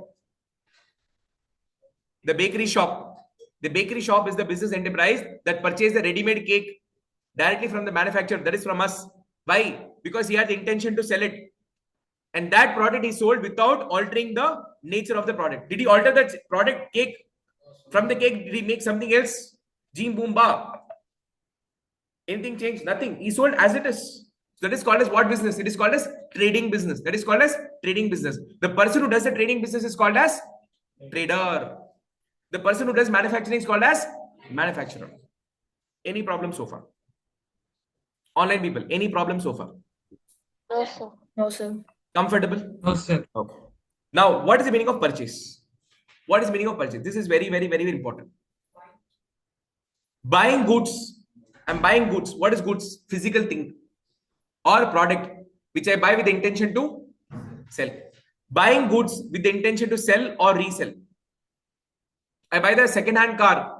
A: The bakery shop. The bakery shop is the business enterprise that purchases the ready-made cake directly from the manufacturer. That is from us. Why? Because he had the intention to sell it. And that product is sold without altering the nature of the product. Did he alter that product cake? From the cake, did he make something else? Jim boom ba. Anything changed? Nothing. He sold as it is. So that is called as what business? It is called as trading business. That is called as trading business. The person who does the trading business is called as trader. The person who does manufacturing is called as manufacturer. Any problem so far? Online people, any problem so far?
D: No, sir.
E: No, sir.
A: Comfortable?
B: No, sir.
A: Okay. Now, what is the meaning of purchase? What is the meaning of purchase? This is very, very, very, very important. Buying goods. I'm buying goods. What is goods? Physical thing or product which I buy with the intention to sell. Buying goods with the intention to sell or resell. I buy the second-hand car.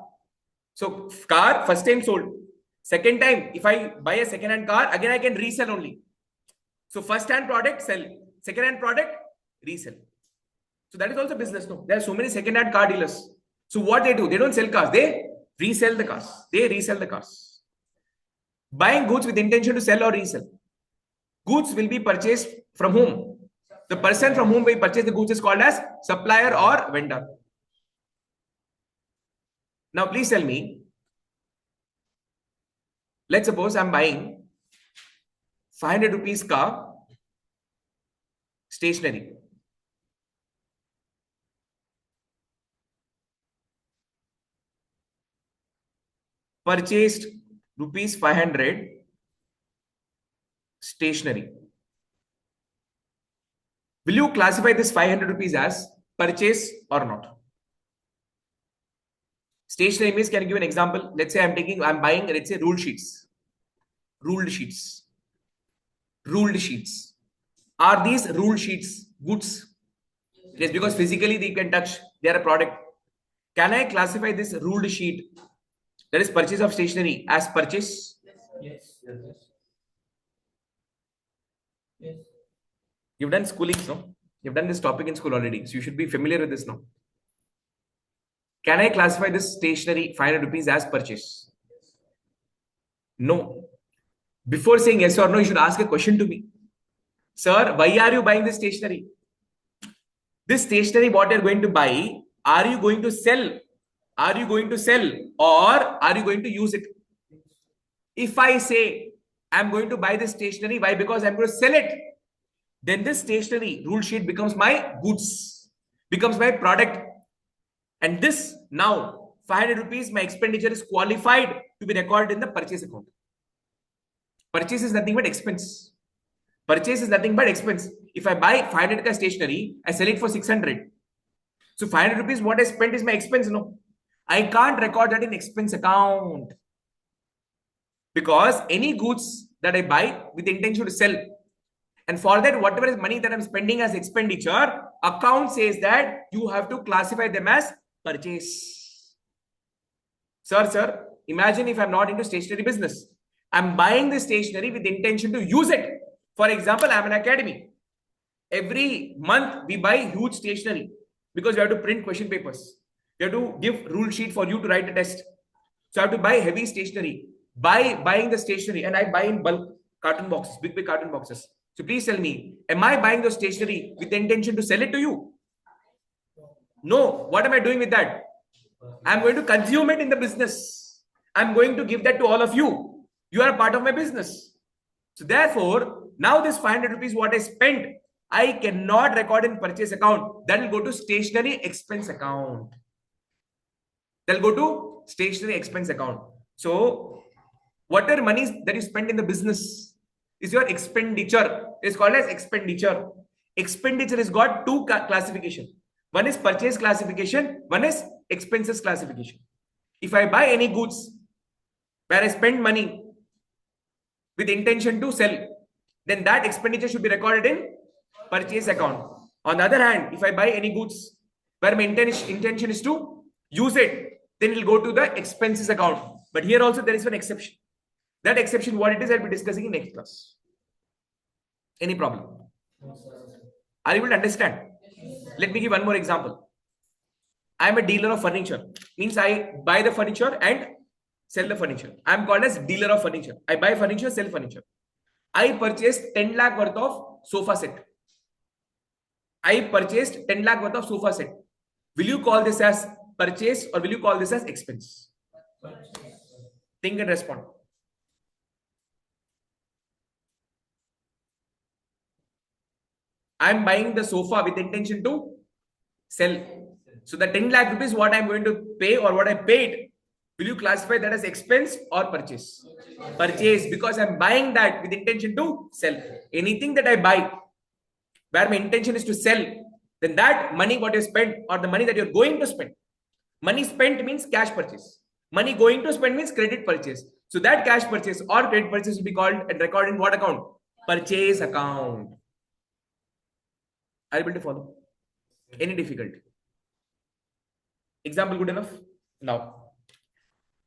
A: So car first time sold. Second time, if I buy a second-hand car, again I can resell only. So first-hand product, sell. Second-hand product, resell. So that is also business. No, there are so many second-hand car dealers. So what they do? They don't sell cars. They resell the cars. They resell the cars. Buying goods with intention to sell or resell. Goods will be purchased from whom? The person from whom we purchase the goods is called as supplier or vendor. Now, please tell me, let's suppose I'm buying 500 rupees car, stationery. Purchased rupees 500 stationery. Will you classify this 500 rupees as purchase or not? Stationery means, can you give an example? Let's say I'm buying, let's say, ruled sheets. Ruled sheets. Ruled sheets. Are these ruled sheets goods? Yes, because physically they can touch. They are a product. Can I classify this ruled sheet, that is purchase of stationery, as purchase?
B: Yes. Yes.
A: You've done schooling, no? You've done this topic in school already. So you should be familiar with this now. Can I classify this stationery 500 rupees as purchase? No. Before saying yes or no, you should ask a question to me. Sir, why are you buying this stationery? This stationery, what you're going to buy, are you going to sell? Are you going to sell or are you going to use it? If I say I'm going to buy this stationery, why? Because I'm going to sell it. Then this stationery rule sheet becomes my goods, becomes my product. And this now 500 rupees, my expenditure is qualified to be recorded in the purchase account. Purchase is nothing but expense. Purchase is nothing but expense. If I buy 500 ka stationery, I sell it for 600. So 500 rupees, what I spent is my expense. No, I can't record that in expense account. Because any goods that I buy with the intention to sell, and for that, whatever is money that I'm spending as expenditure, account says that you have to classify them as purchase. Sir, imagine if I'm not into stationery business. I'm buying the stationery with the intention to use it. For example, I'm an academy. Every month we buy huge stationery because we have to print question papers. We have to give rule sheet for you to write a test. So I have to buy heavy stationery. Buying the stationery, and I buy in bulk carton boxes, big carton boxes. So please tell me, am I buying the stationery with the intention to sell it to you? No. What am I doing with that? I'm going to consume it in the business. I'm going to give that to all of you. You are a part of my business. So therefore, now this 500 rupees what I spent, I cannot record in purchase account. That will go to stationery expense account. That will go to stationery expense account. So whatever money that you spend in the business is your expenditure. It's called as expenditure. Expenditure has got two classification. One is purchase classification. One is expenses classification. If I buy any goods where I spend money with intention to sell, then that expenditure should be recorded in purchase account. On the other hand, if I buy any goods where my intention is to use it, then it will go to the expenses account. But here also there is an exception. That exception, what it is, I'll be discussing in next class. Any problem?
B: No, sir.
A: Are you able to understand? Let me give one more example. I am a dealer of furniture. Means I buy the furniture and sell the furniture. I am called as dealer of furniture. I buy furniture, sell furniture. I purchased 10 lakh worth of sofa set. I purchased 10 lakh worth of sofa set. Will you call this as purchase or will you call this as expense? Think and respond. I am buying the sofa with intention to sell. So the 10 lakh rupees what I am going to pay or what I paid, will you classify that as expense or purchase? Purchase, because I am buying that with intention to sell. Anything that I buy where my intention is to sell, then that money what you spend or the money that you're going to spend. Money spent means cash purchase. Money going to spend means credit purchase. So that cash purchase or credit purchase will be called and recorded in what account? Purchase account. Are you able to follow? Any difficulty? Example good enough? Now,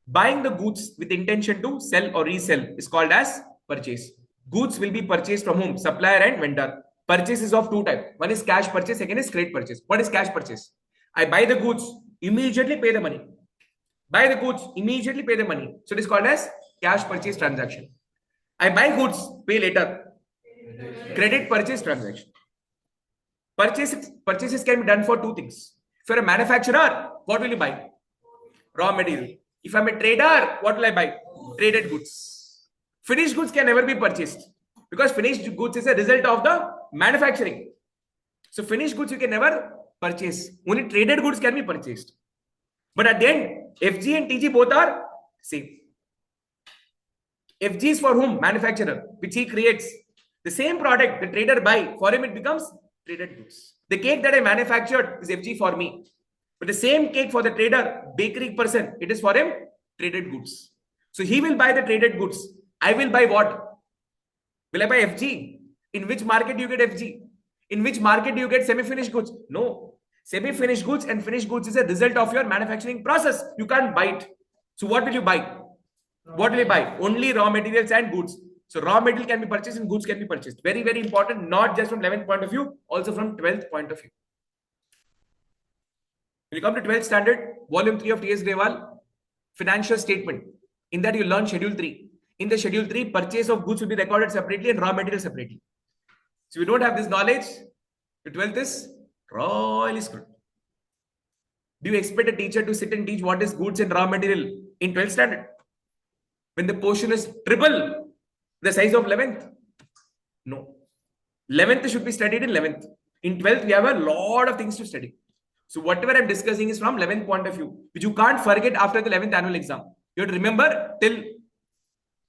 A: buying the goods with intention to sell or resell is called as purchase. Goods will be purchased from whom? Supplier and vendor. Purchase is of two types. One is cash purchase, second is credit purchase. What is cash purchase? I buy the goods, immediately pay the money. Buy the goods, immediately pay the money. So it is called as cash purchase transaction. I buy goods, pay later. Credit purchase transaction. Purchases can be done for two things. If you're a manufacturer, what will you buy? Raw material. If I'm a trader, what will I buy? Traded goods. Finished goods can never be purchased because finished goods is a result of the manufacturing. So finished goods you can never purchase. Only traded goods can be purchased. But at the end, FG and TG both are same. FG is for whom? Manufacturer, which he creates. The same product the trader buy, for him it becomes traded goods. The cake that I manufactured is FG for me. But the same cake for the trader, bakery person, it is for him traded goods. So he will buy the traded goods. I will buy what? Will I buy FG? In which market do you get FG? In which market do you get semi-finished goods? No. Semi-finished goods and finished goods is a result of your manufacturing process. You can't buy it. So what will you buy? What will you buy? Only raw materials and goods. So raw material can be purchased and goods can be purchased. Very, very important, not just from 11th point of view, also from 12th point of view. When you come to 12th standard, volume 3 of T.S. Grewal, financial statement. In that you learn schedule 3. In the schedule 3, purchase of goods will be recorded separately and raw material separately. So if you don't have this knowledge, the 12th is royally screwed. Do you expect a teacher to sit and teach what is goods and raw material in 12th standard? When the portion is triple the size of 11th? No. 11th should be studied in 11th. In 12th, we have a lot of things to study. So whatever I'm discussing is from 11th point of view, which you can't forget after the 11th annual exam. You have to remember till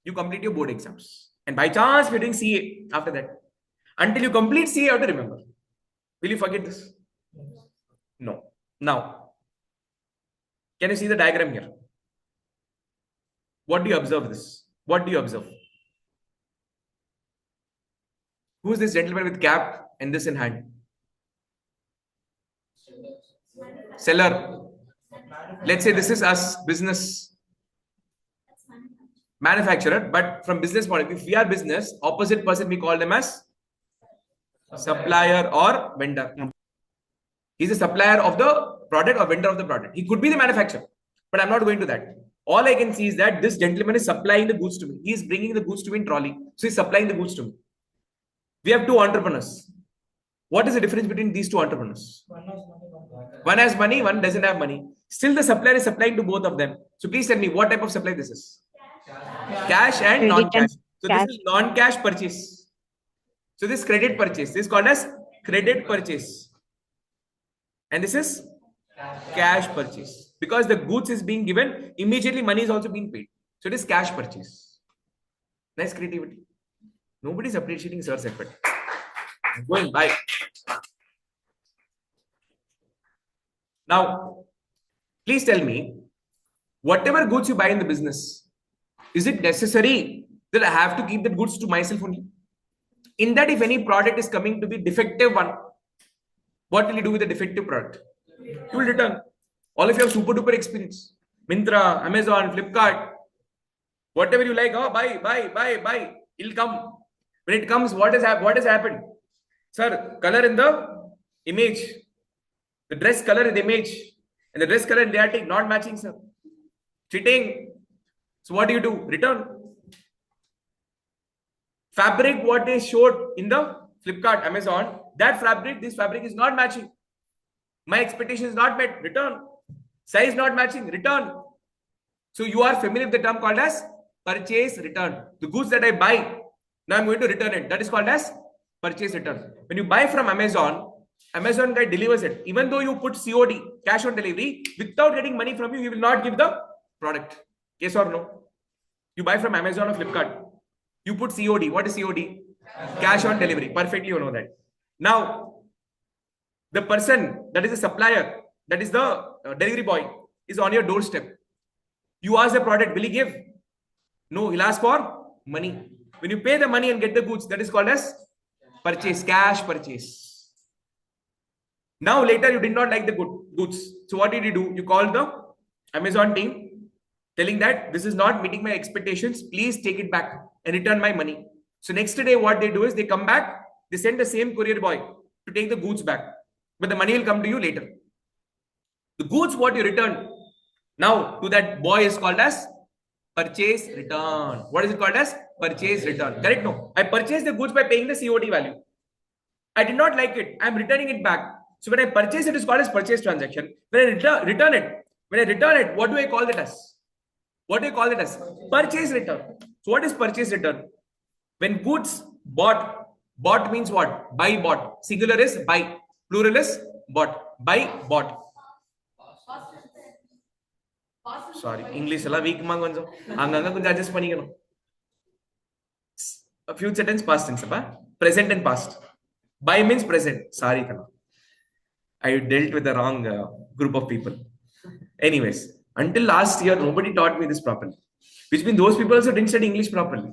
A: you complete your board exams. And by chance, we're doing CA after that. Until you complete CA, you have to remember. Will you forget this? No. Now, can you see the diagram here? What do you observe this? What do you observe? Who is this gentleman with cap and this in hand? Seller. Let's say this is us, business. Manufacturer, but from business point of view, if we are business, opposite person we call them as supplier or vendor. He's a supplier of the product or vendor of the product. He could be the manufacturer, but I'm not going to that. All I can see is that this gentleman is supplying the goods to me. He is bringing the goods to me in trolley. So he's supplying the goods to me. We have two entrepreneurs. What is the difference between these two entrepreneurs? One has money, one doesn't have money. Still the supplier is supplying to both of them. So please tell me what type of supply this is? Cash and non-cash. So this is non-cash purchase. So this credit purchase. This is called as credit purchase. And this is cash purchase. Because the goods is being given, immediately money is also being paid. So it is cash purchase. Nice creativity. Nobody is appreciating sir's effort. Going by. Now, please tell me, whatever goods you buy in the business, is it necessary that I have to keep the goods to myself only? In that, if any product is coming to be defective one, what will you do with the defective product? You will return. All of you have super duper experience. Myntra, Amazon, Flipkart, whatever you like, oh, buy. It'll come. When it comes, what has happened? Sir, color in the image. The dress color in the image. And the dress color in reality not matching, sir. Cheating. So what do? Return. Fabric, what they showed in the Flipkart, Amazon, that fabric, this fabric is not matching. My expectation is not met. Return. Size not matching. Return. So you are familiar with the term called as purchase return. The goods that I buy, now I'm going to return it. That is called as purchase return. When you buy from Amazon, Amazon guy delivers it. Even though you put COD, cash on delivery, without getting money from you, he will not give the product. Yes or no? You buy from Amazon or Flipkart. You put COD. What is COD? Cash on delivery. Perfectly you know that. Now, the person that is the supplier, that is the delivery boy, is on your doorstep. You ask the product, will he give? No, he'll ask for money. When you pay the money and get the goods, that is called as purchase, cash purchase. Now later you did not like the goods. So what did you do? You called the Amazon team telling that this is not meeting my expectations. Please take it back and return my money. So next day what they do is they come back, they send the same courier boy to take the goods back. But the money will come to you later. The goods what you return now to that boy is called as purchase return. What is it called as? Purchase return. Correct? No. I purchased the goods by paying the COD value. I did not like it. I am returning it back. So when I purchase it is called as purchase transaction. When I return it, what do I call it as? What do I call it as? Purchase return. So what is purchase return? When goods bought means what? Buy bought. Singular is buy. Plural is bought. Buy bought. Sorry, English alla weak mangonzo. Anganga kunja adjust panikano. A few sentence past tense, present and past. Buy means present. Sorry, kana. I dealt with the wrong group of people. Anyways, until last year, nobody taught me this properly. Which means those people also didn't study English properly.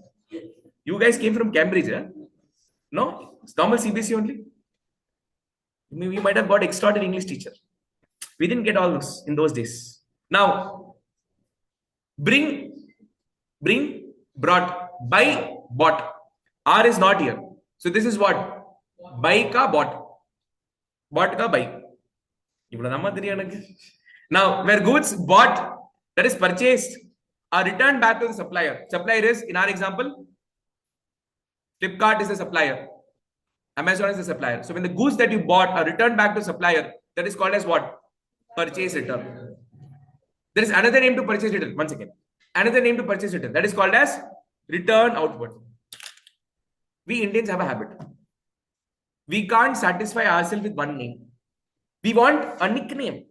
A: You guys came from Cambridge, eh? No? It's normal CBSE only. We might have got extraordinary English teacher. We didn't get all those in those days. Now, bring, brought, buy, bought. R is not here. So this is what? Buy ka bought. Bought ka buy. Now, where goods bought, that is purchased, are returned back to the supplier. Supplier is, in our example, Flipkart is the supplier. Amazon is the supplier. So when the goods that you bought are returned back to supplier, that is called as what? Purchase return. There is another name to purchase return. Once again, another name to purchase return. That is called as return outward. We Indians have a habit. We can't satisfy ourselves with one name. We want a nickname.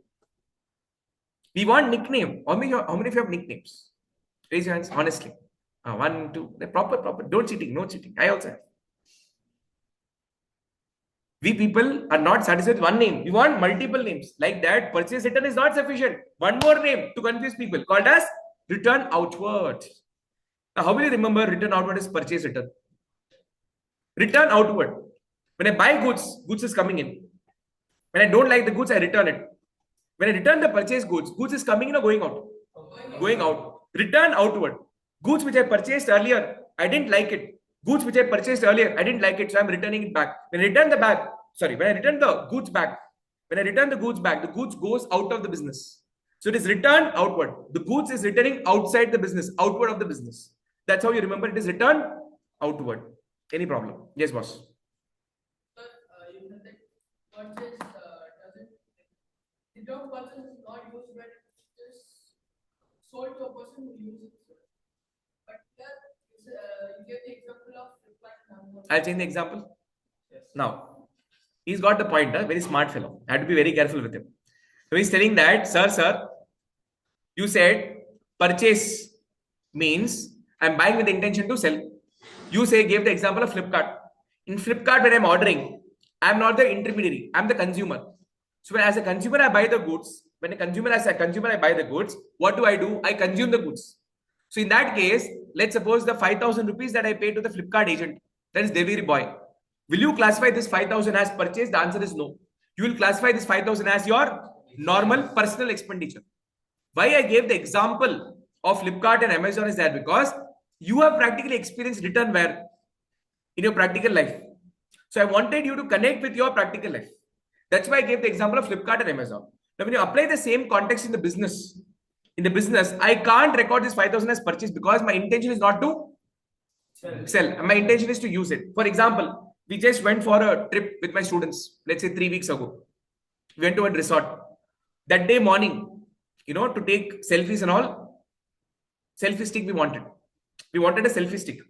A: We want nickname. How many of you have nicknames? Raise your hands honestly. 1, 2. Proper. Don't cheating. No cheating. I also have. We people are not satisfied with one name. We want multiple names. Like that, purchase return is not sufficient. One more name to confuse people called as return outward. Now, how will you remember return outward is purchase return? Return outward. When I buy goods, goods is coming in. When I don't like the goods, I return it. When I return the purchase goods, goods is coming in or going out? Going out. Return outward. Goods which I purchased earlier, I didn't like it. Goods which I purchased earlier, I didn't like it, so I'm returning it back. When I return the goods back, the goods goes out of the business. So it is returned outward. The goods is returning outside the business, outward of the business. That's how you remember it is returned outward. Any problem? Yes, boss.
B: Sir, you said that purchase the term purchase is not used when it is sold to a person who uses it. But here, you get the example of Flipkart.
A: I'll change the example.
B: Yes.
A: Now, he's got the point, very smart fellow. I have to be very careful with him. So he's telling that, sir, you said purchase means I'm buying with the intention to sell. You gave the example of Flipkart. In Flipkart, when I'm ordering, I'm not the intermediary, I'm the consumer. So when as a consumer, I buy the goods. When as a consumer, I buy the goods. What do? I consume the goods. So in that case, let's suppose the 5,000 rupees that I pay to the Flipkart agent, that is delivery boy. Will you classify this 5,000 as purchase? The answer is no. You will classify this 5,000 as your normal personal expenditure. Why I gave the example of Flipkart and Amazon is that because you have practically experienced return where in your practical life. So I wanted you to connect with your practical life. That's why I gave the example of Flipkart and Amazon. Now, when you apply the same context in the business, I can't record this 5,000 as purchase because my intention is not to sell. My intention is to use it. For example, we just went for a trip with my students, let's say 3 weeks ago. We went to a resort. That day morning, to take selfies and all, selfie stick we wanted. We wanted a selfie stick.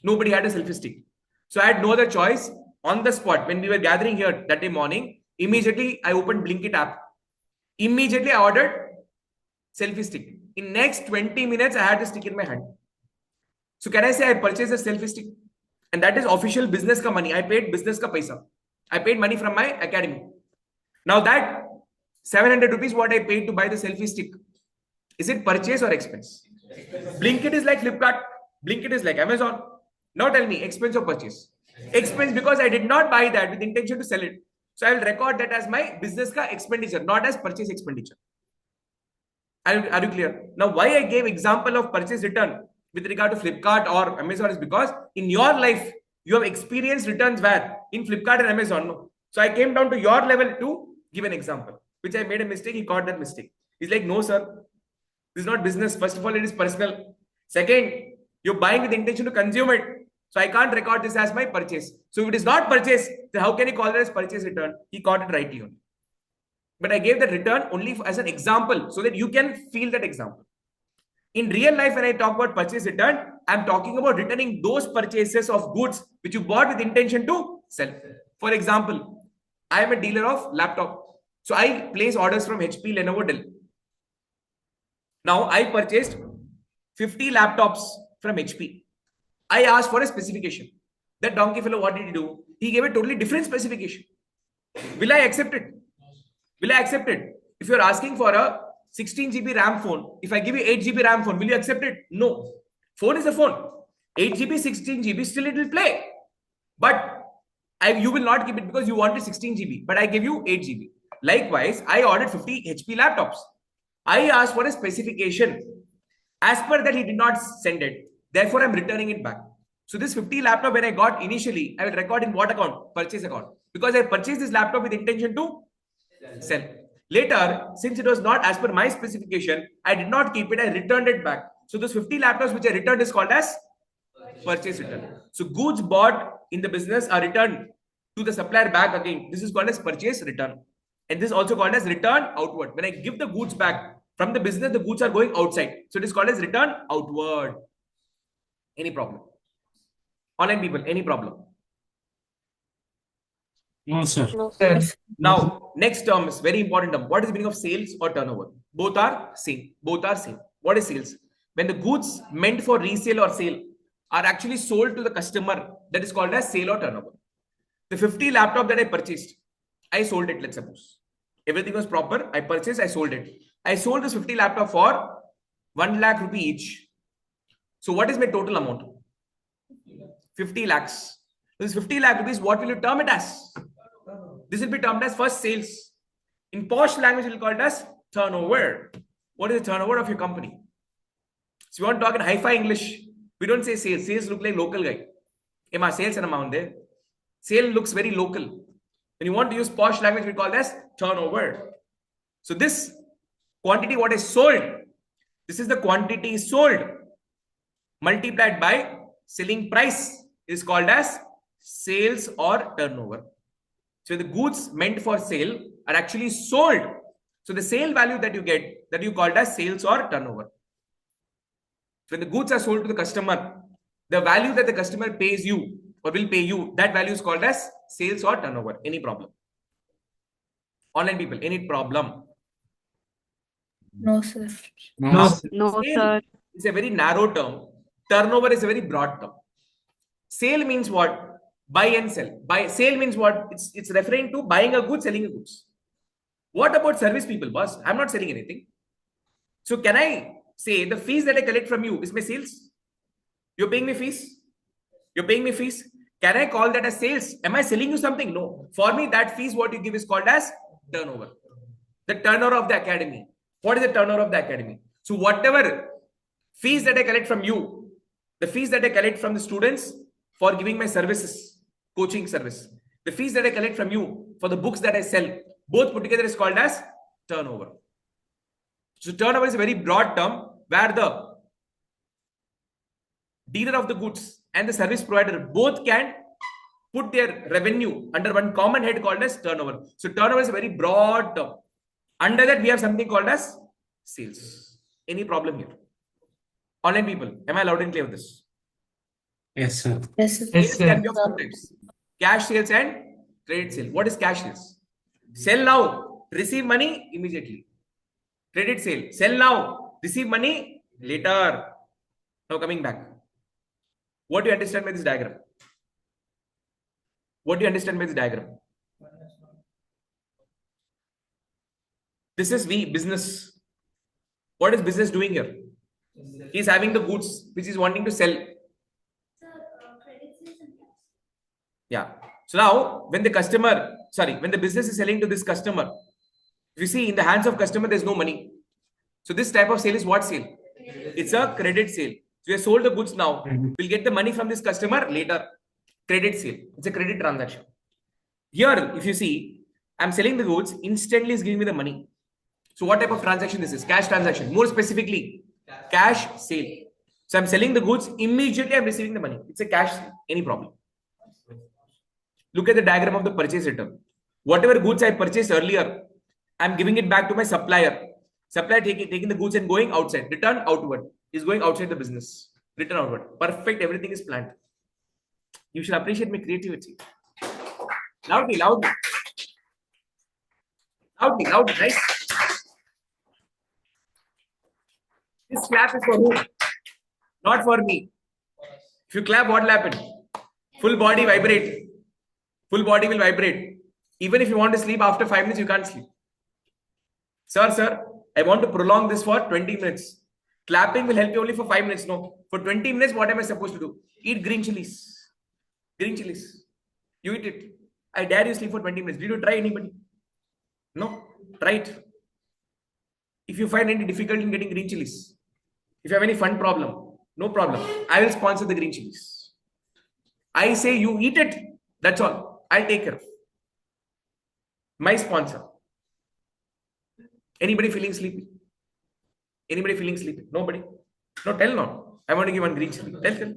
A: Nobody had a selfie stick. So I had no other choice. On the spot, when we were gathering here that day morning, immediately I opened Blinkit app. Immediately I ordered selfie stick. In next 20 minutes, I had the stick in my hand. So can I say I purchased a selfie stick? And that is official business ka money. I paid business ka paisa. I paid money from my academy. Now that 700 rupees what I paid to buy the selfie stick, is it purchase or expense? Blinkit is like Flipkart. Blinkit is like Amazon. Now tell me, expense or purchase? Expense because I did not buy that with intention to sell it. So I will record that as my business ka expenditure, not as purchase expenditure. Are you clear? Now, why I gave example of purchase return with regard to Flipkart or Amazon is because in your life, you have experienced returns where in Flipkart and Amazon. No. So I came down to your level to give an example, which I made a mistake. He caught that mistake. He's like, no, sir, this is not business. First of all, it is personal. Second, you're buying with the intention to consume it. So I can't record this as my purchase. So if it is not purchase, then how can you call it as purchase return? He caught it rightly only. But I gave that return only as an example so that you can feel that example. In real life, when I talk about purchase return, I'm talking about returning those purchases of goods which you bought with intention to sell. For example, I am a dealer of laptop. So I place orders from HP, Lenovo, Dell. Now I purchased 50 laptops from HP. I asked for a specification. That donkey fellow, what did he do? He gave a totally different specification. Will I accept it? Will I accept it? If you're asking for a 16 GB RAM phone, if I give you 8 GB RAM phone, will you accept it? No. Phone is a phone. 8 GB, 16 GB, still it will play. But you will not keep it because you wanted 16 GB, but I give you 8 GB. Likewise, I ordered 50 HP laptops. I asked for a specification. As per that, he did not send it. Therefore, I'm returning it back. So this 50 laptop, when I got initially, I will record in what account? Purchase account. Because I purchased this laptop with intention to sell. Later, since it was not as per my specification, I did not keep it. I returned it back. So those 50 laptops which I returned is called as purchase return. So goods bought in the business are returned to the supplier back again. This is called as purchase return. And this is also called as return outward. When I give the goods back from the business, the goods are going outside. So it is called as return outward. Any problem? Online people, any problem?
E: No, sir.
D: No, sir.
A: Now, next term is very important term. What is the meaning of sales or turnover? Both are same. Both are same. What is sales? When the goods meant for resale or sale are actually sold to the customer, that is called as sale or turnover. The 50 laptop that I purchased, I sold it, let's suppose. Everything was proper. I purchased, I sold it. I sold this 50 laptop for 1 lakh rupee each. So what is my total amount? 50 lakhs. This 50 lakh rupees, what will you term it as? This will be termed as first sales. In posh language, we'll call it as turnover. What is the turnover of your company? So you want to talk in hi-fi English, we don't say sales. Sales look like local guy. Ema sales and amount there. Sale looks very local. When you want to use posh language, we call it as turnover. So this quantity what is sold, this is the quantity sold multiplied by selling price is called as sales or turnover. So the goods meant for sale are actually sold. So the sale value that you get, that you called as sales or turnover. When the goods are sold to the customer, the value that the customer pays you or will pay you, that value is called as sales or turnover. Any problem? Online people, any problem?
D: No, sir.
E: No, sir.
F: No,
A: Sale
F: sir.
A: is a very narrow term. Turnover is a very broad term. Sale means what? Buy and sell. Buy sale means what? It's referring to buying a good, selling a goods. What about service people, boss? I'm not selling anything. So can I say the fees that I collect from you is my sales? You're paying me fees? You're paying me fees? Can I call that as sales? Am I selling you something? No. For me, that fees what you give is called as turnover. The turnover of the academy. What is the turnover of the academy? So whatever fees that I collect from you, the fees that I collect from the students for giving my services, coaching service, the fees that I collect from you for the books that I sell, both put together is called as turnover. So turnover is a very broad term where the dealer of the goods and the service provider both can put their revenue under one common head called as turnover. So turnover is a very broad term. Under that, we have something called as sales. Any problem here? Online people, am I loud and clear with this?
E: Yes, sir.
D: Yes, sir.
A: Sales can be of two types: cash sales and credit sale. What is cash sales? Sell now, receive money immediately. Credit sale: sell now, receive money later. Now coming back. What do you understand by this diagram? What do you understand by this diagram? This is business. What is business doing here? He is having the goods which he is wanting to sell.
C: Sir, credit sales and cash.
A: Yeah. So now when the business is selling to this customer, if you see in the hands of customer, there's no money. So this type of sale is what sale? It's a credit sale. So we have sold the goods now. We'll get the money from this customer later. Credit sale. It's a credit transaction. Here, if you see, I'm selling the goods, instantly is giving me the money. So what type of transaction this is? Cash transaction. More specifically, cash sale. So I'm selling the goods, immediately I'm receiving the money. It's a cash sale. Any problem? Look at the diagram of the purchase return. Whatever goods I purchased earlier, I'm giving it back to my supplier. Supplier taking the goods and going outside. Return outward is going outside the business. Return outward. Perfect. Everything is planned. You should appreciate my creativity. Loudly, loudly. Loudly, loudly, right? This clap is for who? Not for me. If you clap, what will happen? Full body vibrate. Full body will vibrate. Even if you want to sleep after 5 minutes, you can't sleep. Sir, I want to prolong this for 20 minutes. Clapping will help you only for 5 minutes. No. For 20 minutes, what am I supposed to do? Eat green chilies. Green chilies. You eat it. I dare you sleep for 20 minutes. Did you try anybody? No. Try it. If you find any difficulty in getting green chilies, if you have any fund problem, no problem. I will sponsor the green chilies. I say you eat it. That's all. I'll take care of. My sponsor. Anybody feeling sleepy? Anybody feeling sleepy? Nobody? No, tell no. I want to give one green chili. Tell.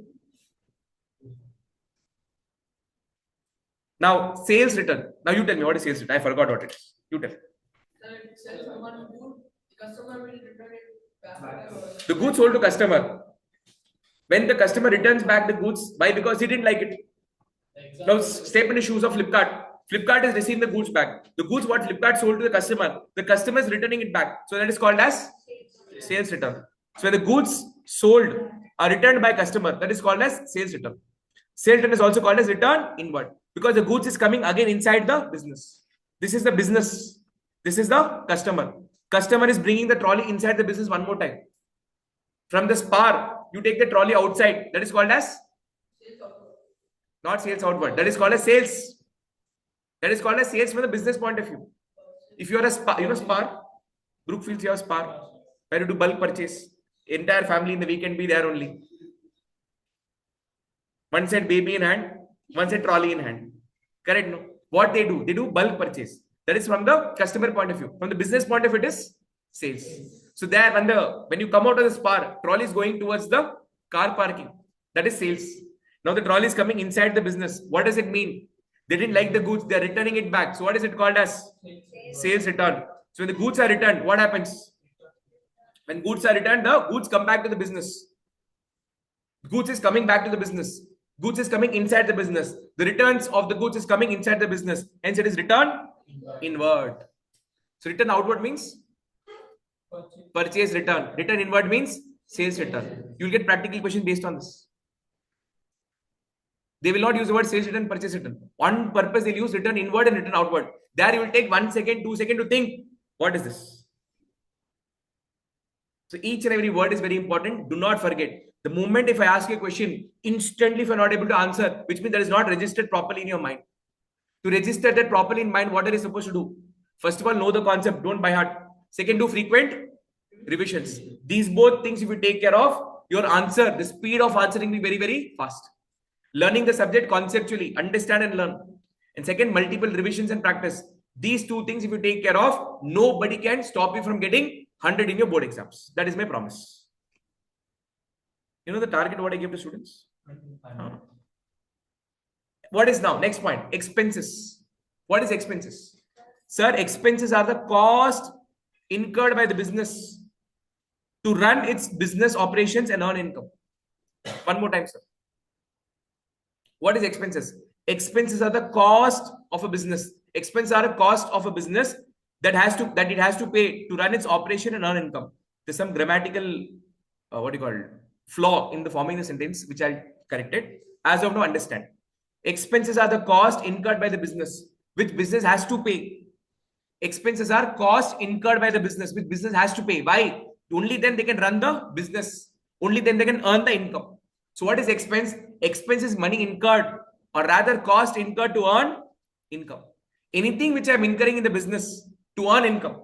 A: Now, sales return. Now you tell me what is sales return. I forgot what it is. You tell.
B: Sir, if you sell someone a good, the customer will return it back.
A: The goods sold to customer. When the customer returns back the goods, why? Because he didn't like it. Now step in the shoes of Flipkart. Flipkart is receiving the goods back. The goods what Flipkart sold to the customer is returning it back. So that is called as sales return. So when the goods sold are returned by customer, that is called as sales return. Sales return is also called as return inward because the goods is coming again inside the business. This is the business. This is the customer. Customer is bringing the trolley inside the business one more time. From the spar, you take the trolley outside. That is called as not sales outward. That is called as sales. That is called as sales from the business point of view. If you are a spar, spar, Brookfield, you have spar, where you do bulk purchase. Entire family in the weekend be there only. One set baby in hand, one set trolley in hand. Correct? No. What they do? They do bulk purchase. That is from the customer point of view. From the business point of view, it is sales. So there, when you come out of the spar, trolley is going towards the car parking. That is sales. Now the trolley is coming inside the business. What does it mean? They didn't like the goods. They are returning it back. So what is it called as? Sales return. So when the goods are returned, what happens? When goods are returned, the goods come back to the business. Goods is coming back to the business. Goods is coming inside the business. The returns of the goods is coming inside the business. Hence it is return inward. So return outward means purchase return. Return inward means sales return. You will get practical question based on this. They will not use the word sales return, purchase return. On purpose, they'll use return inward and return outward. There you will take 1 second, 2 seconds to think, what is this? So each and every word is very important. Do not forget. The moment if I ask you a question, instantly if you're not able to answer, which means that is not registered properly in your mind. To register that properly in mind, what are you supposed to do? First of all, know the concept, don't by heart. Second, do frequent revisions. These both things, if you take care of, your answer, the speed of answering will be very, very fast. Learning the subject conceptually, understand and learn. And second, multiple revisions and practice. These two things, if you take care of, nobody can stop you from getting 100 in your board exams. That is my promise. You know the target what I give to students? What is now? Next point, expenses. What is expenses? Sir, expenses are the cost incurred by the business to run its business operations and earn income. One more time, sir. What is expenses? Expenses are the cost of a business. Expenses are a cost of a business that it has to pay to run its operation and earn income. There's some grammatical flaw in the forming the sentence, which I'll correct it. As of now, understand. Expenses are the cost incurred by the business, which business has to pay. Expenses are cost incurred by the business, which business has to pay. Why? Only then they can run the business. Only then they can earn the income. So what is expense? Expense is money incurred, or rather cost incurred to earn income. Anything which I'm incurring in the business to earn income,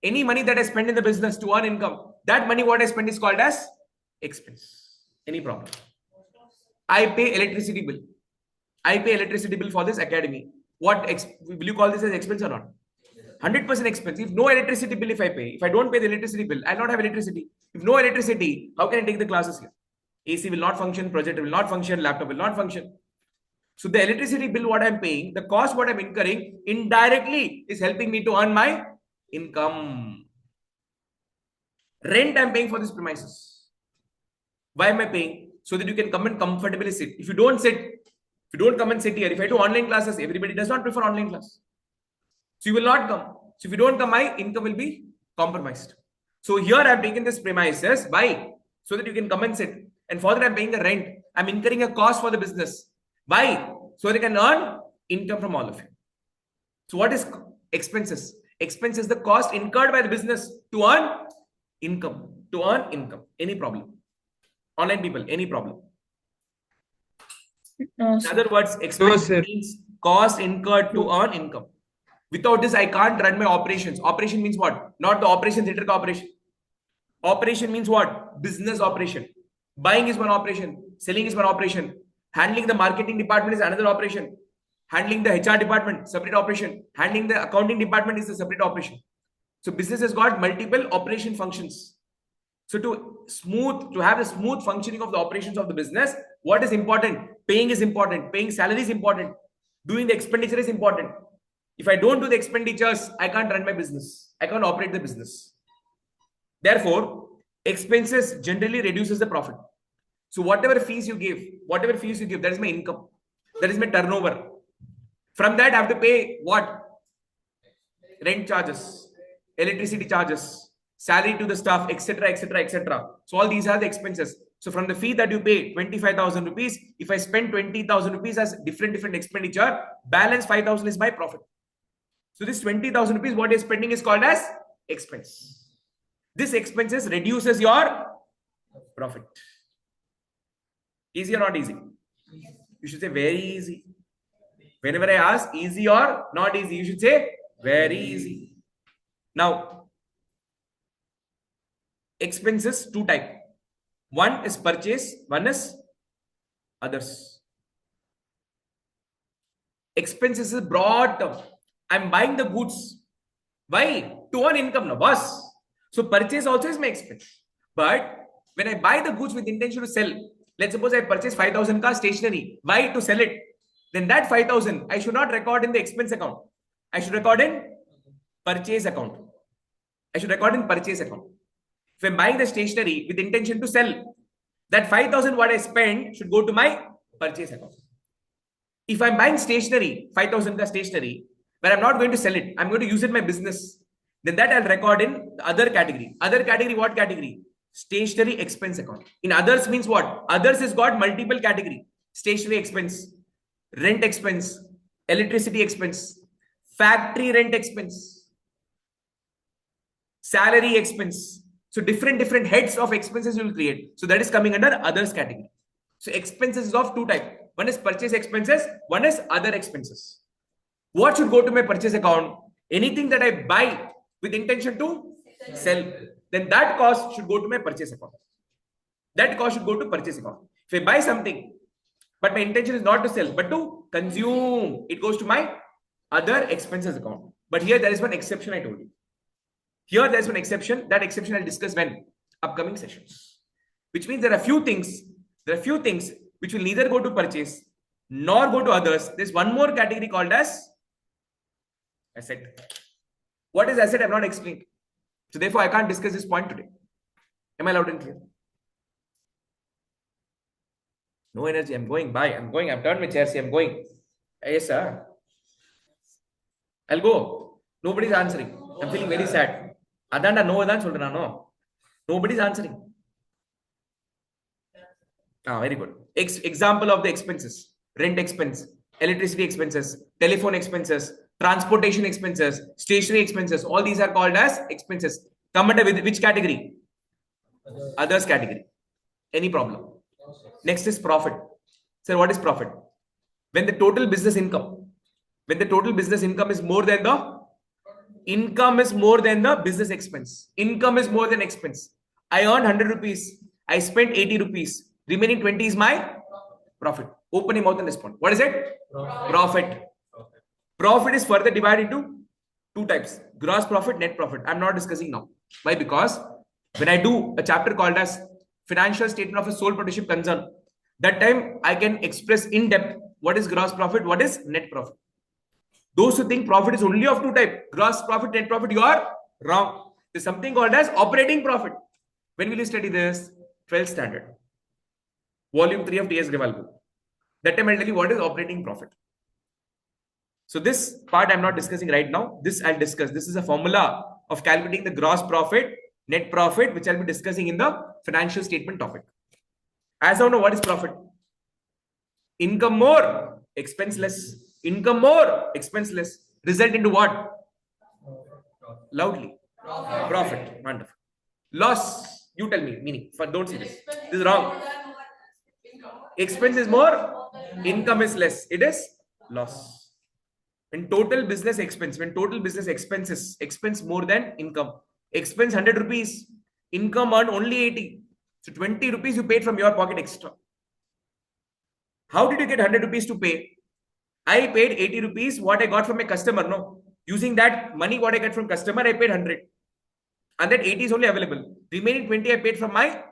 A: any money that I spend in the business to earn income, that money what I spend is called as expense. Any problem? I pay electricity bill. I pay electricity bill for this academy. Will you call this as expense or not? 100% expense. If no electricity bill, if I don't pay the electricity bill, I'll not have electricity. If no electricity, how can I take the classes here? AC will not function, projector will not function, laptop will not function. So the electricity bill what I'm paying, the cost what I'm incurring indirectly is helping me to earn my income. Rent I'm paying for this premises. Why am I paying? So that you can come and comfortably sit. If you don't come and sit here, if I do online classes, everybody does not prefer online class. So you will not come. So if you don't come, my income will be compromised. So here I'm taking this premises. Why? So that you can come and sit. And for that I'm paying the rent. I'm incurring a cost for the business. Why? So they can earn income from all of you. So what is expenses? Expense is the cost incurred by the business to earn income. To earn income. Any problem? Online people, any problem?
D: No,
A: In
D: sir.
A: other words, expense means cost incurred to earn income. Without this, I can't run my operations. Operation means what? Not the operation theater operation. Operation means what? Business operation. Buying is one operation. Selling is one operation. Handling the marketing department is another operation. Handling the HR department, separate operation. Handling the accounting department is a separate operation. So business has got multiple operation functions. So to have the smooth functioning of the operations of the business, what is important? Paying is important. Paying salary is important. Doing the expenditure is important. If I don't do the expenditures, I can't run my business. I can't operate the business. Therefore, expenses generally reduces the profit. So whatever fees you give, that is my income. That is my turnover. From that, I have to pay what? Rent charges, electricity charges, salary to the staff, etc., etc., etc. So all these are the expenses. So from the fee that you pay, 25,000 rupees, if I spend 20,000 rupees as different expenditure, balance 5,000 is my profit. So this 20,000 rupees, what you're spending is called as expense. This expenses reduces your profit. Easy or not easy? You should say very easy. Whenever I ask easy or not easy, you should say very easy. Now, expenses, two types. One is purchase, one is others. Expenses is broad term. I'm buying the goods. Why? To earn income, no boss. So purchase also is my expense. But when I buy the goods with intention to sell, let's suppose I purchase 5,000 ka stationery. Why? To sell it. Then that 5,000 I should not record in the expense account. I should record in purchase account. If I'm buying the stationery with intention to sell, that 5,000 what I spend should go to my purchase account. If I'm buying stationery, 5,000 ka stationery, but I'm not going to sell it, I'm going to use it in my business, then that I'll record in the other category. Other category, what category? Stationery expense account. In others means what? Others has got multiple category. Stationery expense, rent expense, electricity expense, factory rent expense, salary expense, So different heads of expenses you will create. So that is coming under others category. So expenses is of two types. One is purchase expenses, one is other expenses. What should go to my purchase account? Anything that I buy with intention to sell, then that cost should go to my purchase account. That cost should go to purchase account. If I buy something, but my intention is not to sell, but to consume, it goes to my other expenses account. But here there is one exception I told you. Here there is one exception. That exception I'll discuss when? Upcoming sessions. Which means there are few things which will neither go to purchase nor go to others. There's one more category called as asset. What is asset? I've not explained. So therefore, I can't discuss this point today. Am I loud and clear? No energy. I'm going. Bye. I've turned my chair. See, I'm going. Yes, sir. I'll go. Nobody's answering. I'm feeling very sad. Adanda no adan solrana no. Nobody's answering. Very good. Example of the expenses: rent expense, electricity expenses, telephone expenses, transportation expenses, stationery expenses. All these are called as expenses. Come under which category? Others category. Any problem? Next is profit. Sir, what is profit? When the total business income is more than the business expense. Income is more than expense. I earned 100 rupees. I spent 80 rupees. Remaining 20 is my profit. Open your mouth and respond. What is it? Profit. Profit is further divided into two types: gross profit, net profit. I'm not discussing now. Why? Because when I do a chapter called as financial statement of a sole proprietorship concern, that time I can express in depth what is gross profit, what is net profit. Those who think profit is only of two types, gross profit, net profit, you are wrong. There's something called as operating profit. When will you study this? 12th standard. Volume 3 of T.S. Grewal book. That time I'll tell you what is operating profit. So this part I'm not discussing right now. This I'll discuss. This is a formula of calculating the gross profit, net profit, which I'll be discussing in the financial statement topic. As of now, what is profit? Income more, expense less. Income more, expense less. Result into what? Loudly. Profit. Wonderful. Loss. You tell me meaning. Don't see this. This is wrong. Expense is more, income is less. It is loss. When total business expenses expense more than income. Expense 100 rupees. Income earned only 80. So 20 rupees you paid from your pocket extra. How did you get 100 rupees to pay? I paid 80 rupees what I got from a customer. No. Using that money what I get from customer, I paid 100. And that 80 is only available. Remaining 20 I paid from my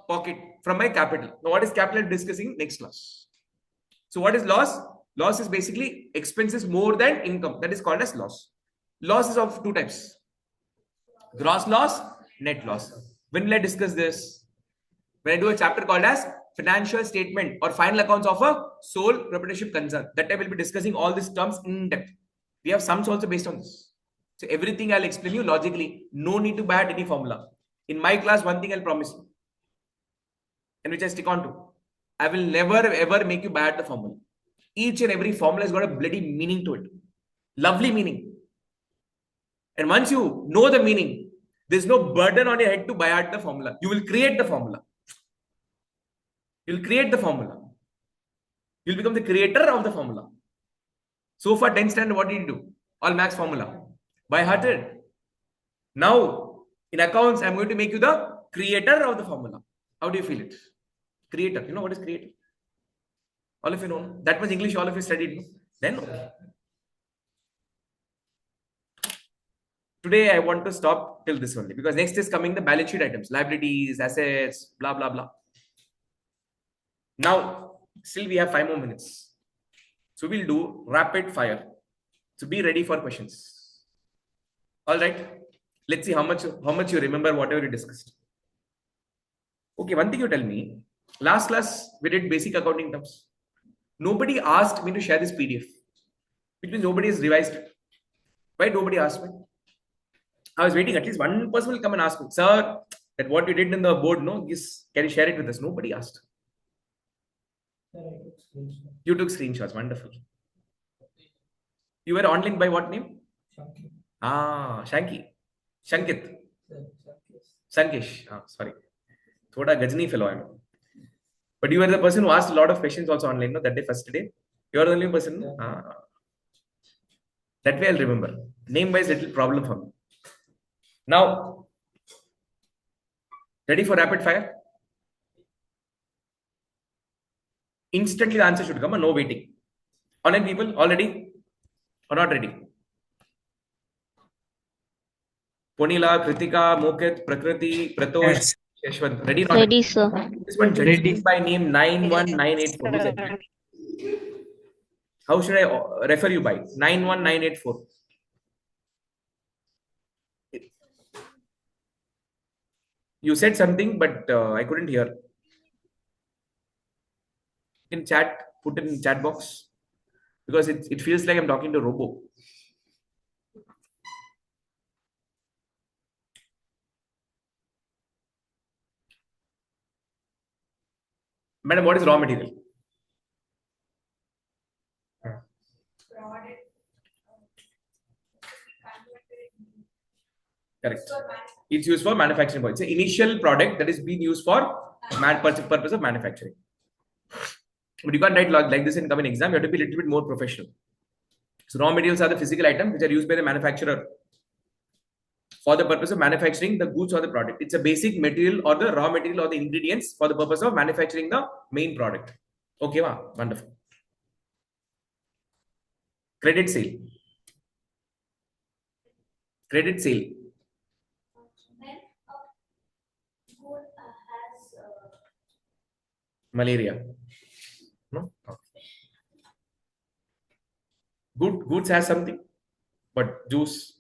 A: pocket, from my capital. Now what is capital discussing next class. So what is loss? Loss is basically expenses more than income. That is called as loss. Loss is of two types: gross loss, net loss. When will I discuss this? When I do a chapter called as financial statement or final accounts of a sole proprietorship concern. That time we'll be discussing all these terms in depth. We have sums also based on this. So everything I'll explain you logically. No need to buy at any formula. In my class, one thing I'll promise you, and which I stick on to, I will never ever make you buy at the formula. Each and every formula has got a bloody meaning to it. Lovely meaning. And once you know the meaning, there's no burden on your head to buy out the formula. You will create the formula. You'll create the formula. You'll become the creator of the formula. So far, 10th standard, what did you do? All max formula. By hearted. Now, in accounts, I'm going to make you the creator of the formula. How do you feel it? Creator. You know what is creator? All of you know. That much English all of you studied. No? Then okay. Today I want to stop till this only because next is coming the balance sheet items, liabilities, assets, blah, blah, blah. Now, still we have 5 more minutes. So we'll do rapid fire. So be ready for questions. All right. Let's see how much you remember whatever we discussed. Okay, one thing you tell me. Last class, we did basic accounting terms. Nobody asked me to share this PDF. Which means nobody has revised it. Why nobody asked me? I was waiting. At least one person will come and ask me, sir, that what you did in the board, no, yes, can you share it with us? Nobody asked. You took screenshots. Wonderful. You were online by what name? Shanky. Shankit. Sankesh. Sorry. Thoda Gajni fellow I am. But you are the person who asked a lot of questions also online, no? That day, first day. You are the only person. No? That way I'll remember. Name wise, little problem for me. Now, ready for rapid fire? Instantly the answer should come, no waiting. Online people, all ready or not ready? Ponila, Kritika, Mokit, Prakriti, Pratosh,
E: Yes.
A: Yashwant. Ready or not?
F: Ready, sir.
A: This one
E: Ready.
A: gentleman by name 91984. Who's that? How should I refer you by? 91984. You said something, but I couldn't hear. In chat, put in chat box because it feels like I'm talking to Robo. Madam, what is raw material?
B: Product.
A: Correct. It's used for manufacturing. It's an initial product that is being used for purpose of manufacturing. But you can't write like this and come in exam. You have to be a little bit more professional. So raw materials are the physical items which are used by the manufacturer for the purpose of manufacturing the goods or the product. It's a basic material or the raw material or the ingredients for the purpose of manufacturing the main product. Okay, wow, wonderful. Credit sale. Credit sale.
C: When a good has
A: Malaria. No. Okay. Goods has something, but juice.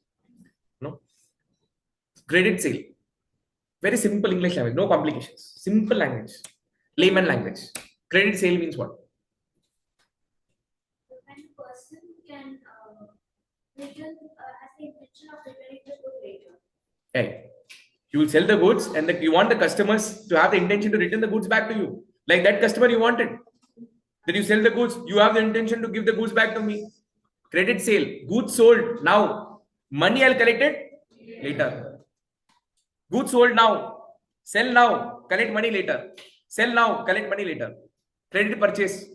A: No. Credit sale. Very simple English language, no complications. Simple language, layman language. Credit sale means what?
C: when a person can return has the intention of returning the good later.
A: Hey, you will sell the goods and you want the customers to have the intention to return the goods back to you. Like that customer you wanted. Then you sell the goods, you have the intention to give the goods back to me. Credit sale, goods sold now. Money I'll collect it later. Goods sold now. Sell now, collect money later. Sell now, collect money later. Credit purchase.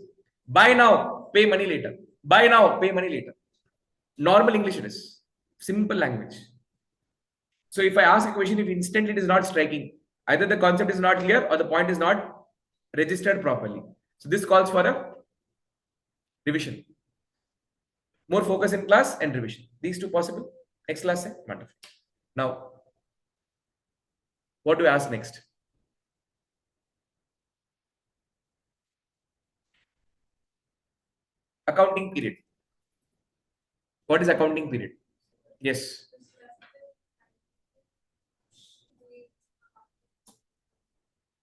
A: Buy now, pay money later. Buy now, pay money later. Normal English it is. Simple language. So if I ask a question, if instantly it is not striking, either the concept is not clear or the point is not registered properly. So this calls for a revision. More focus in class and revision. These two possible. Next class, wonderful. Now, what do I ask next? Accounting period. What is accounting period? Yes.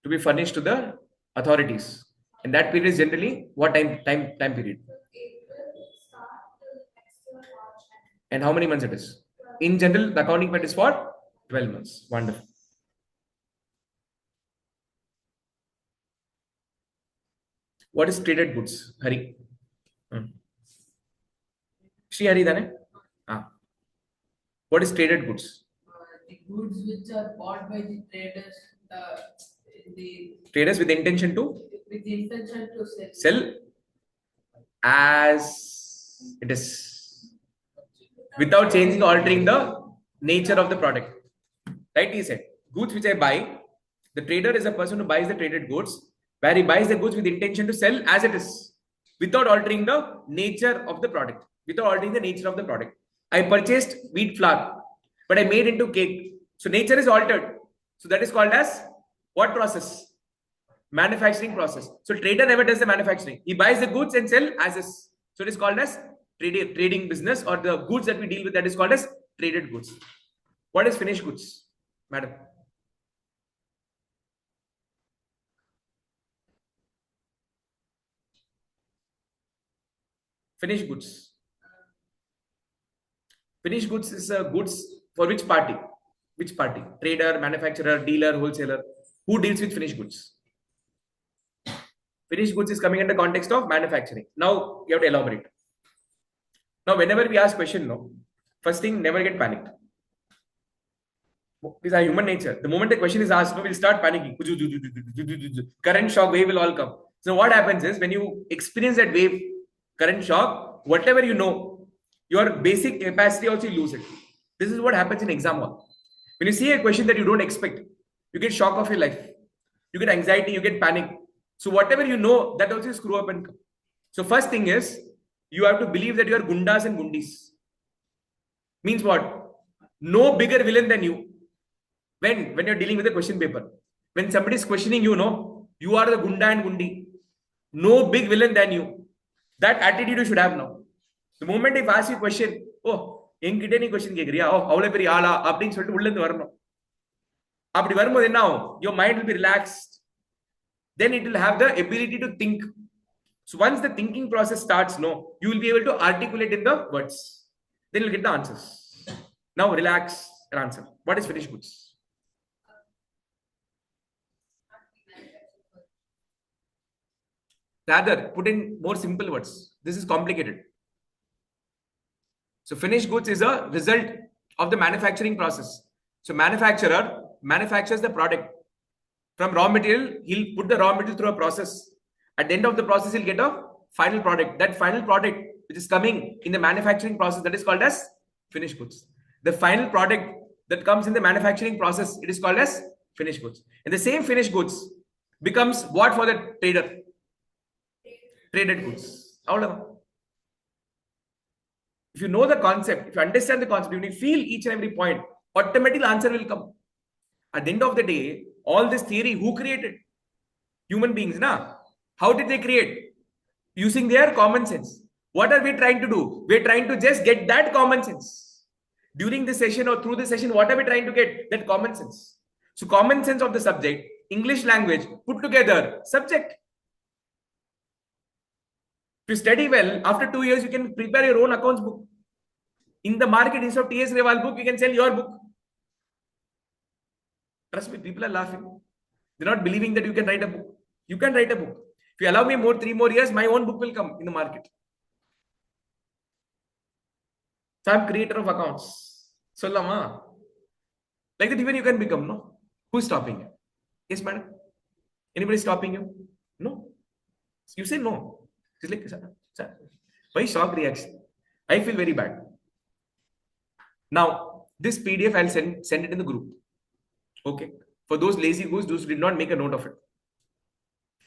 A: To be furnished to the authorities. And that period is generally what time period?
C: April start till next year March.
A: And how many months it is? In general, the accounting period is for 12 months. Wonderful. What is traded goods? Hari. Shri Hari Dane? What is traded goods?
B: The goods which are bought by the traders, the
A: Traders with intention to
B: with the intention to sell.
A: sell as it is without changing or altering the nature of the product. Right? He said, goods which I buy, the trader is a person who buys the traded goods, where he buys the goods with intention to sell as it is, without altering the nature of the product. Without altering the nature of the product. I purchased wheat flour, but I made into cake. So nature is altered. So that is called as what process? Manufacturing process. So trader never does the manufacturing. He buys the goods and sell as is. So it is called as trading business, or the goods that we deal with, that is called as traded goods. What is finished goods, madam? Finished goods. Finished goods is goods for which party? Which party? Trader, manufacturer, dealer, wholesaler. Who deals with finished goods? Finished goods is coming in the context of manufacturing. Now you have to elaborate. Now, whenever we ask question, no, first thing, never get panicked. These are human nature. The moment the question is asked, we'll start panicking. Current shock wave will all come. So what happens is when you experience that wave, current shock, whatever you know, your basic capacity also you lose it. This is what happens in exam hall. When you see a question that you don't expect, you get shock of your life. You get anxiety, you get panic. So whatever you know, that also you screw up and come. So first thing is, you have to believe that you are gundas and gundis. Means what? No bigger villain than you. When you're dealing with a question paper, when somebody is questioning you, no, you are the gunda and gundi. No big villain than you. That attitude you should have now. The moment if I ask you a question, oh, என்கிட்ட நீ question கேக்குறியா ஓ அவ்வளவு பெரிய ஆளா அப்படின்னு சொல்லிட்டு உள்ள இருந்து வரணும். அப்படி வரும்போது என்ன ஆகும்? Your mind will be relaxed. Then it will have the ability to think. So once the thinking process starts, no, you will be able to articulate in the words. Then you'll get the answers. Now relax and answer. What is finished goods? Rather, put in more simple words. This is complicated. So finished goods is a result of the manufacturing process. So manufacturer manufactures the product. From raw material, he'll put the raw material through a process. At the end of the process, he'll get a final product. That final product, which is coming in the manufacturing process, that is called as finished goods. The final product that comes in the manufacturing process, it is called as finished goods. And the same finished goods becomes what for the trader? Traded goods. If you know the concept, if you understand the concept, when you feel each and every point, automatically answer will come. At the end of the day, all this theory, who created? Human beings, na? How did they create? Using their common sense. What are we trying to do? We're trying to just get that common sense. During the session or through the session, what are we trying to get? That common sense. So common sense of the subject, English language, put together, subject. If you study well, after 2 years, you can prepare your own accounts book. In the market, instead of T.S. Reval book, you can sell your book. Trust me, people are laughing. They're not believing that you can write a book. You can write a book. If you allow me 3 more years, my own book will come in the market. So I'm creator of accounts. Sollama. Like that, even you can become, no? Who's stopping you? Yes, madam? Anybody stopping you? No. You say no. She's like, sir, why shock reaction? I feel very bad. Now, this PDF, I'll send it in the group. Okay. For those lazy goose, those who did not make a note of it.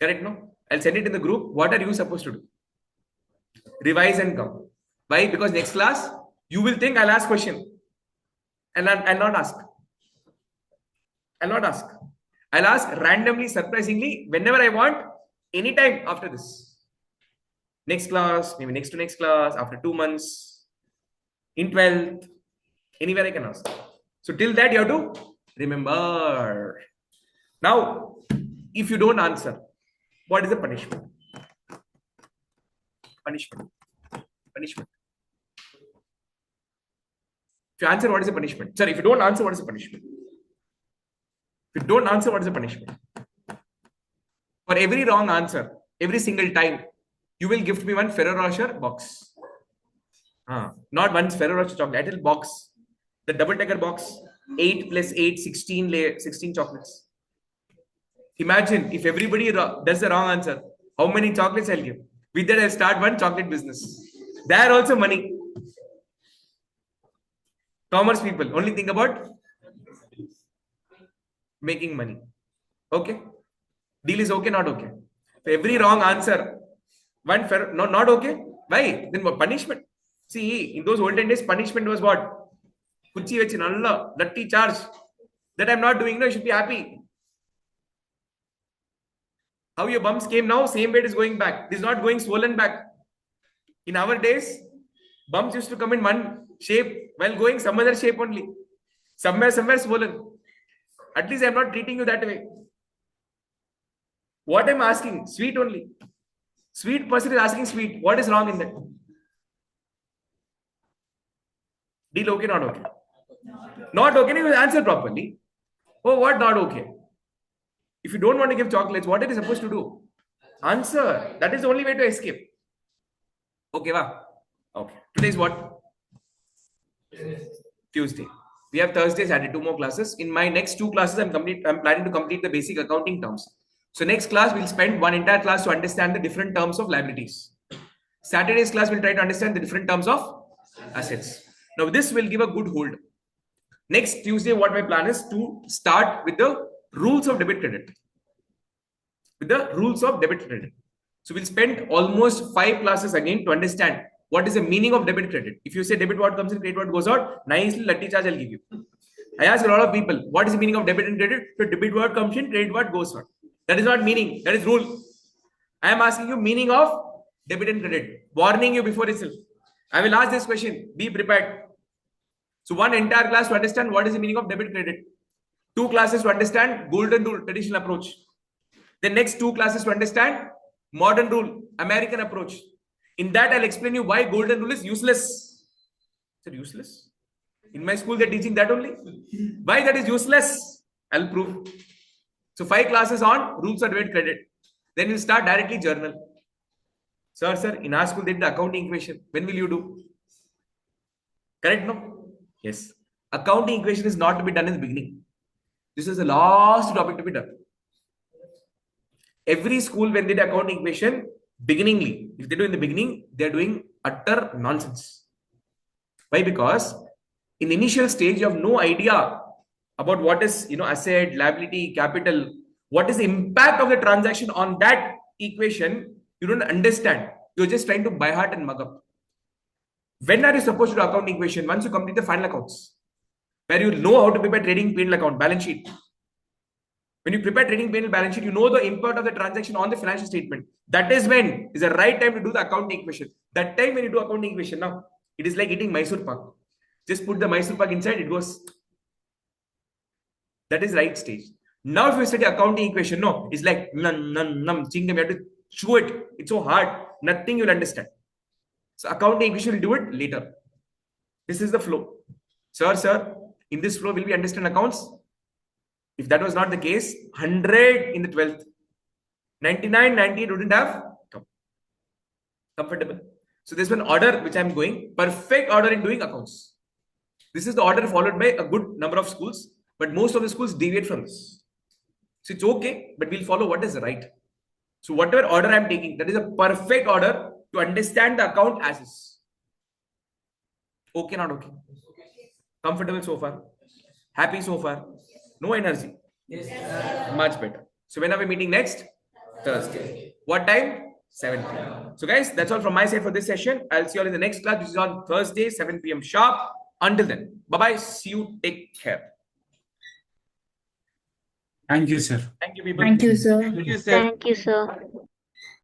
A: Correct, no? I'll send it in the group. What are you supposed to do? Revise and come. Why? Because next class, you will think I'll ask question. And I'll not ask. I'll not ask. I'll ask randomly, surprisingly, whenever I want, anytime after this. Next class, maybe next to next class, after 2 months, in 12th, anywhere I can ask. So till that, you have to remember. Now, if you don't answer, what is the punishment? Punishment. Punishment. If you answer, what is the punishment? Sorry, if you don't answer, what is the punishment? If you don't answer, what is the punishment? For every wrong answer, every single time, you will gift me one Ferrero Rocher box. Not one Ferrero Rocher chocolate, little box. The double decker box, 8 plus 8, 16 chocolates. Imagine if everybody does the wrong answer, how many chocolates I'll give? With that, I'll start one chocolate business. There also money. Commerce people only think about making money. Okay? Deal is okay, not okay. For every wrong answer, one fair, no, not okay. Why? Then what punishment? See, in those olden days, punishment was what? Kuchi vechi nalla, dirty charge. That I'm not doing, no, you should be happy. How your bumps came now, same weight is going back. It is not going swollen back. In our days, bumps used to come in one shape while going some other shape only. Somewhere swollen. At least I'm not treating you that way. What I'm asking, sweet only. Sweet person is asking sweet. What is wrong in that? Deal okay, not okay? Not okay, you will answer properly. Oh, what not okay? If you don't want to give chocolates, what are you supposed to do? Answer. That is the only way to escape. Okay, va? Okay. Today is what? Tuesday. We have Thursdays added, 2 more classes. In my next 2 classes, I'm planning to complete the basic accounting terms. So next class, we'll spend one entire class to understand the different terms of liabilities. Saturday's class, we'll try to understand the different terms of assets. Now, this will give a good hold. Next Tuesday, what my plan is to start with the rules of debit credit. With the rules of debit credit. So we'll spend almost 5 classes again to understand what is the meaning of debit credit. If you say debit what comes in, credit what goes out, nicely Latti charge I'll give you. I ask a lot of people, what is the meaning of debit and credit? So debit what comes in, credit what goes out. That is not meaning, that is rule. I am asking you meaning of debit and credit. Warning you before itself. I will ask this question, be prepared. So one entire class to understand what is the meaning of debit credit. 2 classes to understand golden rule, traditional approach. The next 2 classes to understand modern rule, American approach. In that, I'll explain you why golden rule is useless. Is it useless? In my school, they're teaching that only. Why that is useless? I'll prove. So 5 classes on rules of debit credit. Then we'll start directly journal. Sir, in our school, they did the accounting equation. When will you do? Correct, no? Yes. Accounting equation is not to be done in the beginning. This is the last topic to be done. Every school, when they do accounting equation, beginningly, if they do in the beginning, they're doing utter nonsense. Why? Because in the initial stage, you have no idea about what is, asset, liability, capital, what is the impact of the transaction on that equation. You don't understand. You're just trying to by heart and mug up. When are you supposed to do accounting equation? Once you complete the final accounts, where you know how to prepare trading P&L account, balance sheet. When you prepare trading P&L balance sheet, you know the impact of the transaction on the financial statement. That is when is the right time to do the accounting equation. That time when you do accounting equation, now it is like eating Mysore pak. Just put the Mysore pak inside, it goes. That is right stage. Now, if you study accounting equation, no, it's like chingam. You have to chew it. It's so hard. Nothing you'll understand. So accounting equation will do it later. This is the flow. Sir, in this flow, will we understand accounts? If that was not the case, 100 in the 12th, 99, 98 wouldn't have come. Comfortable. So there's one order which I'm going, perfect order in doing accounts. This is the order followed by a good number of schools, but most of the schools deviate from this. So it's okay, but we'll follow what is right. So whatever order I'm taking, that is a perfect order to understand the account as is. Okay, not okay? Comfortable so far? Happy so far? No energy? Yes. Much better. So when are we meeting next? Thursday. What time? 7 p.m. So guys, that's all from my side for this session. I'll see you all in the next class, which is on Thursday, 7 p.m. sharp. Until then, bye-bye. See you. Take care.
E: Thank you, sir.
A: Thank you, people.
D: Thank you, sir.
E: Thank you, sir.
C: Thank you, sir.